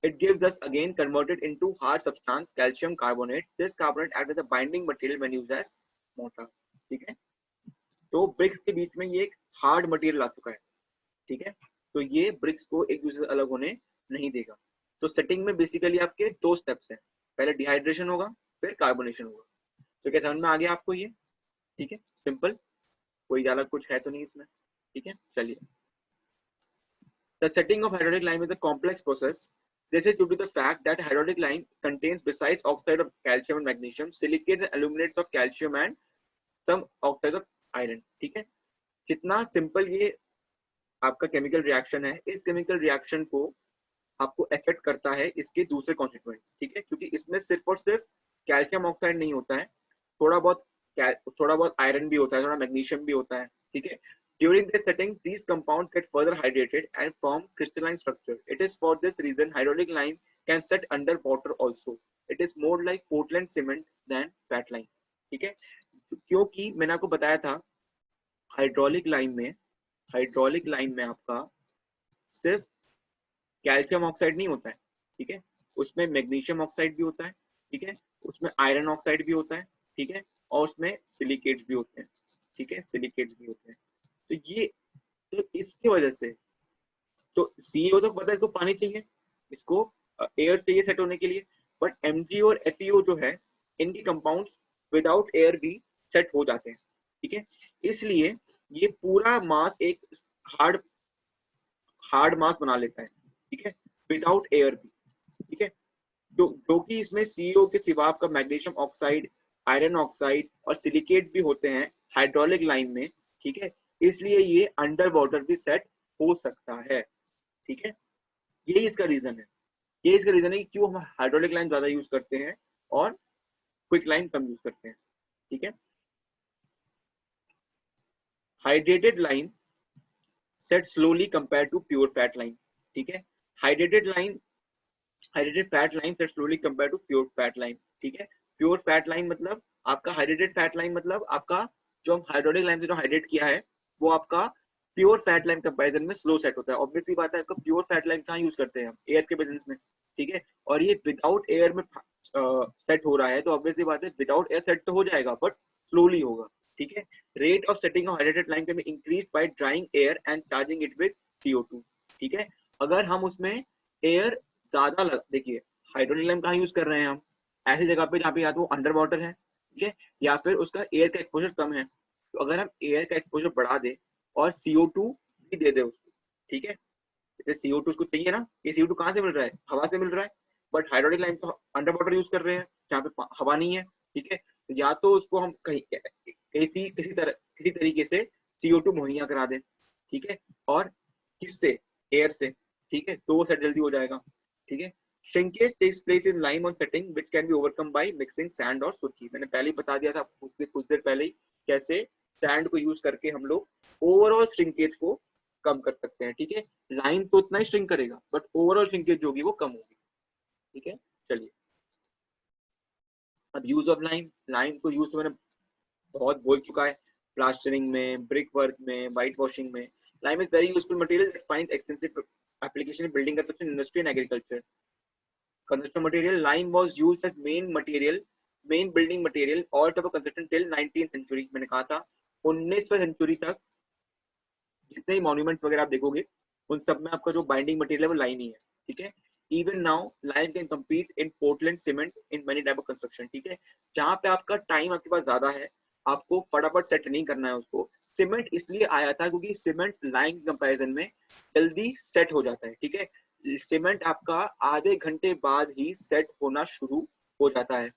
it gives us again converted into hard substance calcium carbonate. This carbonate acts as a binding material when used as mortar, ठीक है। तो ब्रिक्स के बीच में ये एक हार्ड मटेरियल आ चुका है, ठीक है, तो ये ब्रिक्स को एक दूसरे से अलग होने नहीं देगा। तो सेटिंग में बेसिकली आपके दो स्टेप्स हैं, पहले डिहाइड्रेशन होगा फिर कार्बोनेशन होगा। तो क्या समझ में आ गया आपको ये, ठीक है, सिंपल, कोई ज्यादा कुछ है तो नहीं इसमें, ठीक है। चलिए, the setting of hydraulic lime is a complex process. This is due to the fact that hydraulic lime contains, besides oxide of calcium and magnesium, silicates and aluminates of calcium and some oxides of iron, ठीक है। जितना simple ये आपका chemical reaction है, इस chemical reaction को आपको effect करता है इसके दूसरे कॉन्स्टिट्यूएंट्स, ठीक है, क्योंकि इसमें सिर्फ और सिर्फ कैल्शियम ऑक्साइड नहीं होता है, थोड़ा बहुत आयरन भी होता है, थोड़ा मैग्नीशियम भी होता है, ठीक है। During this setting, these compounds get further hydrated and form crystalline structure. It is for this reason hydraulic lime can set under water also. It is more like Portland cement than fat lime, ठीक है। क्योंकि मैंने आपको बताया था hydraulic lime में आपका सिर्फ कैल्शियम ऑक्साइड नहीं होता है, ठीक है, उसमें मैग्नीशियम ऑक्साइड भी होता है, ठीक है, उसमें आयरन ऑक्साइड भी होता है, ठीक है, और उसमें सिलिकेट्स भी होते हैं, ठीक है, सिलिकेट्स भी होते हैं। तो ये, तो इसकी वजह से, तो CO तो पता है इसको पानी चाहिए, इसको एयर चाहिए सेट होने के लिए, बट Mg और FeO जो है इनके कंपाउंड्स विदाउट एयर भी सेट हो जाते हैं, ठीक है। इसलिए ये पूरा मास एक हार्ड मास बना लेता है, ठीक है, विदाउट एयर भी, ठीक है। जो कि इसमें CO के सिवा आपका मैग्नीशियम ऑक्साइड, आयरन ऑक्साइड और सिलिकेट भी होते हैं हाइड्रोलिक लाइम में, ठीक है, इसलिए ये अंडर वाटर भी सेट हो सकता है, ठीक है। यही इसका रीजन है, कि क्यों हम हाइड्रोलिक लाइन ज्यादा यूज करते हैं और क्विक लाइन कम यूज करते हैं, ठीक है। Hydrated lime set slowly compare to pure fat lime, ठीक है। Hydrated fat lime set slowly compare to pure fat lime, ठीक है। प्योर फैट लाइन मतलब आपका, हाइड्रेटेड फैट लाइन मतलब आपका जो हम हाइड्रोलिक लाइन से जो हाइड्रेट किया है वो आपका प्योर फैट लाइन कंपैरिजन में स्लो सेट होता है। ऑब्वियसली बात है, आपका प्योर फैट लाइन कहाँ यूज करते हैं हम, एयर के बिजनेस में, ठीक है, और ये विदाउट एयर में सेट हो रहा है, तो ऑब्वियसली बात है विदाउट एयर सेट तो हो जाएगा बट स्लोली होगा, ठीक है। Rate of setting of hydrated line can be increase by drawing air and charging it with CO2, ठीक है। अगर हम उसमें एयर ज्यादा देखिए हाइड्रोलिक लाइन कहाँ यूज कर रहे हैं हम, ऐसी जगह पे जहाँ पे या तो अंडर वाटर है ठीक है, या फिर उसका एयर का एक्सपोजर कम है, तो अगर हम एयर का एक्सपोजर बढ़ा दे और CO2 भी दे दे उसको, ठीक है, जैसे CO2 उसको चाहिए ना, ये CO2 कहाँ से मिल रहा है, हवा से मिल रहा है, बट हाइड्रोलिक लाइम तो अंडर वाटर यूज कर रहे हैं जहाँ पे हवा नहीं है, ठीक है, तो या तो उसको हम कहीं किसी तरीके से CO2 मुहैया करा दें, ठीक है, और किससे, एयर से, ठीक है, तो वो सेट जल्दी हो जाएगा, ठीक है। Shrinkage takes place in lime on setting which can be overcome by mixing sand और सुर्खी। मैंने पहले ही बता दिया था कुछ देर पहले ही कैसे सैंड को यूज करके हम लोग ओवरऑल श्रिंकेज को कम कर सकते हैं, ठीक है। लाइम तो उतना ही श्रिंक करेगा बट ओवरऑल श्रिंकेज जो होगी वो कम होगी, ठीक है। चलिए अब यूज ऑफ लाइम, लाइम को यूज तो मैंने बहुत बोल चुका है, प्लास्टरिंग में, ब्रिक वर्क में, व्हाइट वॉशिंग में। Lime is very useful material that finds extensive application in building construction, industry and agriculture. Construction material, lime was used as main building material all type of construction till 19th century. मैंने कहा था 19वीं century तक जितने ही monuments वगैरह आप देखोगे उन सब में आपका जो बाइंडिंग मटेरियल है वो लाइम ही है, ठीक है। Even now lime can compete in Portland cement in many type of construction, ठीक है। जहाँ पे आपका टाइम आपके पास ज्यादा है, आपको फटाफट सेट नहीं करना है उसको, सीमेंट इसलिए आया था क्योंकि सीमेंट लाइम कंपैरिजन में जल्दी सेट हो जाता है, ठीक है। सीमेंट आपका आधे घंटे बाद ही सेट होना शुरू हो जाता है,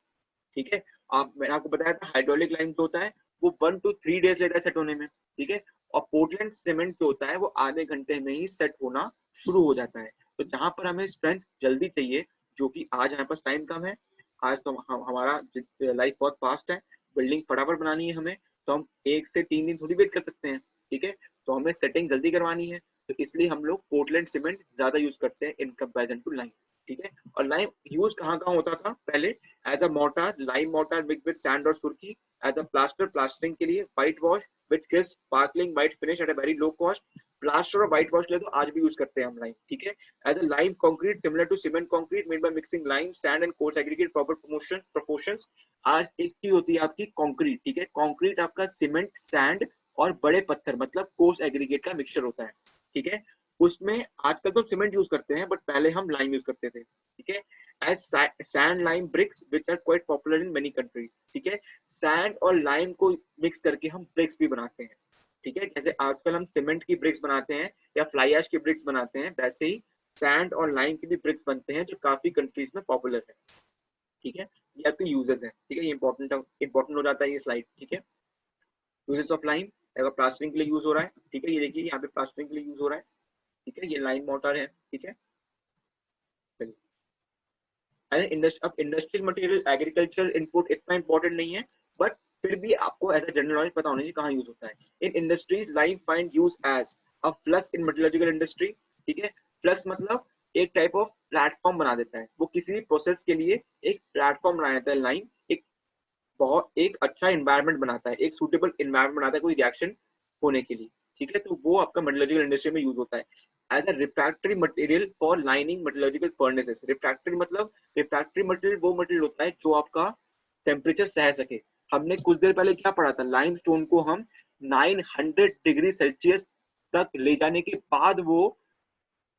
ठीक है। मैंने आपको बताया था हाइड्रोलिक लाइम जो होता है वो 1 to 3 डेज लेता है सेट होने में, ठीक है। और पोर्टलैंड सीमेंट जो होता है वो आधे घंटे में ही सेट होना शुरू हो जाता है। तो जहां पर हमें स्ट्रेंथ जल्दी चाहिए, जो कि आज हमारे पास टाइम कम है, आज तो हमारा लाइफ बहुत फास्ट है, बिल्डिंग फटाफट बनानी है हमें, तो हम 1 से 3 दिन थोड़ी वेट कर सकते हैं, ठीक है। तो हमें सेटिंग जल्दी करवानी है, तो इसलिए हम लोग पोर्टलैंड सीमेंट ज्यादा यूज करते हैं इन कंपैरिजन टू लाइम, ठीक है। और लाइम यूज कहाँ कहाँ होता था पहले, as a mortar, lime mortar mix with sand और surkhi, as a plaster, plastering के लिए, white wash with crisp sparkling white finish at a very low cost. Plaster और व्हाइट वॉश ले तो आज भी यूज करते हैं हम लाइम, ठीक है। As a lime concrete similar to cement concrete made by mixing lime sand and coarse aggregate proper proportions. आज एक चीज होती है आपकी कंक्रीट, ठीक है। कंक्रीट आपका सीमेंट, सैंड और बड़े पत्थर मतलब कोर्स एग्रीगेट का मिक्सचर होता है, ठीक है। उसमें आजकल तो सीमेंट यूज करते हैं बट पहले हम लाइम यूज करते थे, ठीक है। As sand lime bricks which are quite popular in many countries, ठीक है। सैंड और लाइम को मिक्स करके हम ब्रिक्स भी बनाते हैं, ठीक है। जैसे आजकल हम सीमेंट की ब्रिक्स बनाते हैं या फ्लाई ऐश की ब्रिक्स बनाते हैं, वैसे ही सैंड और लाइम की भी ब्रिक्स बनते हैं जो काफी कंट्रीज में पॉपुलर है, ठीक है। ये आपके यूजेस हैं, ठीक है। ये इंपॉर्टेंट हो जाता है ये स्लाइड, ठीक है। यूजेस ऑफ लाइम, अगर प्लास्टरिंग के लिए यूज हो रहा है, ठीक है। ये देखिए यहाँ पे प्लास्टरिंग के लिए यूज हो रहा है, ठीक है। ये लाइम मोर्टार है, ठीक है। अब इंडस्ट्रियल मटेरियल, एग्रीकल्चर इनपुट इतना इंपॉर्टेंट नहीं है, बट फिर भी आपको एज अ जनरल नॉलेज पता होना चाहिए कहाँ यूज होता है। In industries lime find use as a flux in metallurgical industry, ठीक है। फ्लक्स मतलब एक टाइप ऑफ प्लेटफॉर्म बना देता है, वो किसी भी प्रोसेस के लिए एक प्लेटफॉर्म बना देता है। लाइम एक अच्छा इन्वायरमेंट बनाता है, एक सूटेबल इन्वायरमेंट बनाता है कोई रिएक्शन होने के लिए, ठीक है। तो वो आपका मेटलर्जिकल इंडस्ट्री में यूज होता है as a refractory material for lining metallurgical furnaces. Refractory material वो मटेरियल होता है जो आपका टेम्परेचर सह सके। हमने कुछ देर पहले क्या पढ़ा था, लाइमस्टोन को हम 900 डिग्री सेल्सियस तक ले जाने के बाद वो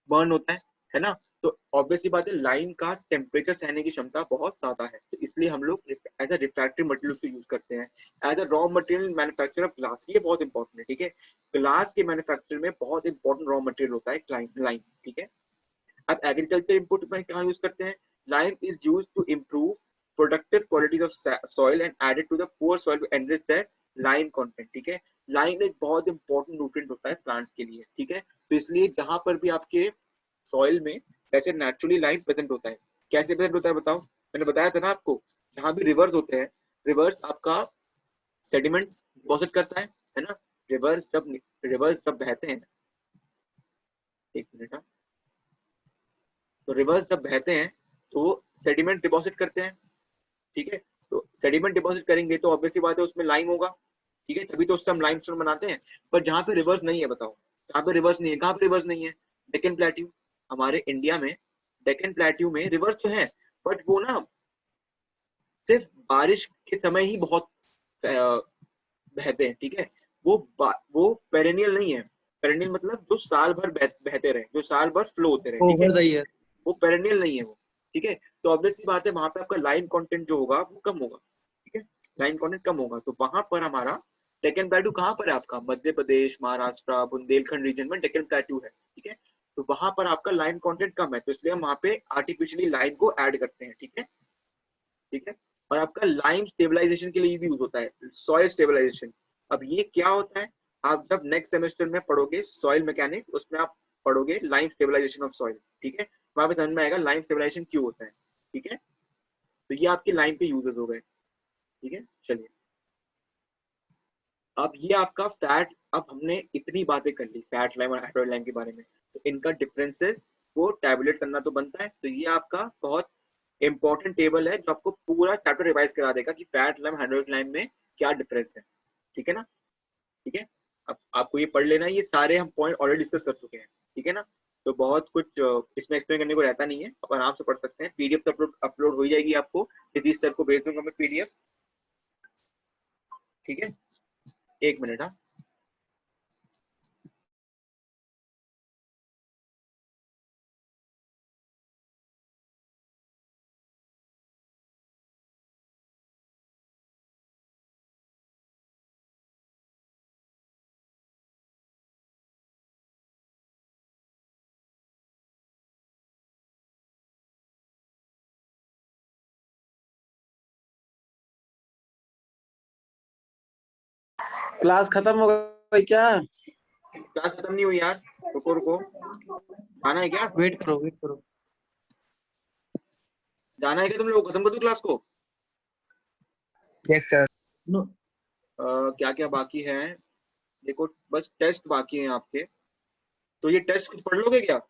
बर्न होता है ना। तो ऑब्वियसली बात है लाइम का टेम्परेचर सहने की क्षमता बहुत ज्यादा है, तो इसलिए हम लोग एज अ रिफ्रैक्टरी मटेरियल उसको यूज करते हैं। As a raw material manufacture of glass, ये बहुत इंपॉर्टेंट है, ठीक है। ग्लास के मैन्युफैक्चर में बहुत इंपॉर्टेंट रॉ मटेरियल होता है लाइम, ठीक है। अब एग्रीकल्चर इनपुट में कहाँ यूज करते हैं, lime is use to improve productive qualities of soil and added to the poor soil to enrich their lime content, ठीक है। लाइम एक बहुत इंपॉर्टेंट न्यूट्रिएंट होता है प्लांट्स के लिए, ठीक है। तो इसलिए जहां पर भी आपके सॉइल में वैसे नेचुरली लाइम प्रेजेंट होता है, कैसे प्रेजेंट होता है बताओ, मैंने बताया था ना आपको, जहां भी रिवर्स होते हैं, रिवर्स आपका सेडिमेंट्स डिपॉजिट करता है ना। रिवर्स जब बहते हैं, एक मिनट, तो रिवर्स जब बहते हैं तो सेडिमेंट डिपॉजिट करते हैं, ठीक है। तो सेडिमेंट डिपॉजिट करेंगे तो ऑब्वियसली बात है उसमें लाइम होगा, ठीक है, तभी तो उससे हम लाइमस्टोन बनाते हैं। पर जहाँ पे रिवर्स नहीं है बताओ, जहाँ पे रिवर्स नहीं है, कहाँ पे रिवर्स नहीं है, डेक्कन प्लेट्यू, हमारे इंडिया में डेक्कन प्लेट्यू में रिवर्स तो है, बट वो ना सिर्फ बारिश के समय ही बहुत बहते हैं, ठीक है। वो पेरेनियल नहीं है, पेरेनियल मतलब जो साल भर बहते रहे, जो साल भर फ्लो होते रहे, ठीक ओवर द है, ईयर। वो पेरेनियल नहीं है वो, ठीक है। तो ऑब्वियसली बात है वहां पे आपका लाइम कंटेंट जो होगा वो कम होगा, ठीक है। लाइन कांटेक्ट कम होगा, तो वहां पर हमारा डेक्कन प्लेटू कहाँ पर है आपका, मध्य प्रदेश, महाराष्ट्र, बुंदेलखंड रीजन में डेक्कन प्लेटू है, ठीक है। तो वहां पर आपका लाइन कंटेंट कम है, तो इसलिए हम वहां पे आर्टिफिशियली लाइन को ऐड करते हैं, ठीक है, ठीक है। और आपका लाइम स्टेबलाइजेशन के लिए भी यूज होता है, सॉइल स्टेबलाइजेशन। अब ये क्या होता है, आप जब नेक्स्ट सेमेस्टर में पढ़ोगे सॉइल मैकेनिक्स, उसमें आप पढ़ोगे लाइम स्टेबलाइजेशन ऑफ सॉइल, ठीक है, वहां पे समझ में आएगा लाइम स्टेबलाइजेशन क्यों होता है, ठीक है। तो ये आपके लाइम के यूजेस हो गए, ठीक है। चलिए, अब ये आपका फैट, अब हमने इतनी बातें कर ली फैट लाइम और हाइड्रोइड लाइम के बारे में, तो इनका डिफरेंसेस को टैबुलेट करना तो बनता है। तो ये आपका बहुत इंपॉर्टेंट टेबल है जो आपको पूरा चैप्टर रिवाइज करा देगा कि फैट लाइम हाइड्रोइड लाइम में क्या डिफरेंस है, ठीक है ना, ठीक है। अब आपको ये पढ़ लेना है, ये सारे हम पॉइंट ऑलरेडी डिस्कस कर चुके हैं, ठीक है ना। तो बहुत कुछ इसमें एक्सप्लेन करने को रहता नहीं है, आप आराम से पढ़ सकते हैं। पीडीएफ अपलोड हो जाएगी आपको, जगदीश सर को भेज दूंगा मैं पीडीएफ, ठीक है। एक मिनट, हाँ। क्लास खत्म हो गई क्या? क्लास खत्म नहीं हुई यार, रुको रुको, जाना है क्या, वेट करो वेट करो। जाना है क्या तुम लोग, खत्म कर दो क्लास को। Yes sir. नो क्या क्या बाकी है, देखो बस टेस्ट बाकी हैं आपके, तो ये टेस्ट कुछ पढ़ लोगे क्या।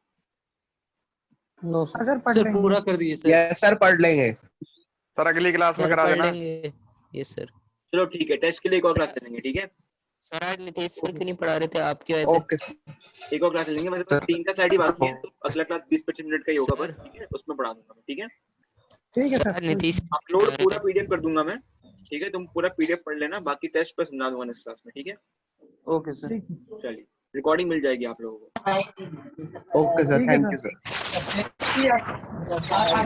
नो सर सर पूरा कर दीजिए सर। यस सर, पढ़ लेंगे। सर अगली क्लास में सर करा पढ़ देना। लेंगे। Yes sir. चलो ठीक है, टेस्ट के लिए एक और क्लास लेंगे, ठीक है। सर आज नीतीश सर क्यों नहीं पढ़ा रहे थे, आपकी वजह से। ओके एक और क्लास लेंगे, मतलब 3 का स्लाइड ही बाकी है, तो अगला क्लास 20-25 मिनट का ही होगा बस, ठीक है, उसमें पढ़ा दूंगा मैं, ठीक है। सर आज नीतीश अपलोड पूरा पीडीएफ कर दूंगा मैं, ठीक है, तुम पूरा पीडीएफ पढ़ लेना, बाकी टेस्ट पर समझा दूंगा नेक्स्ट क्लास में, ठीक है। Okay sir. चलिए, रिकॉर्डिंग मिल जाएगी आप लोगों को। Okay sir, thank you sir.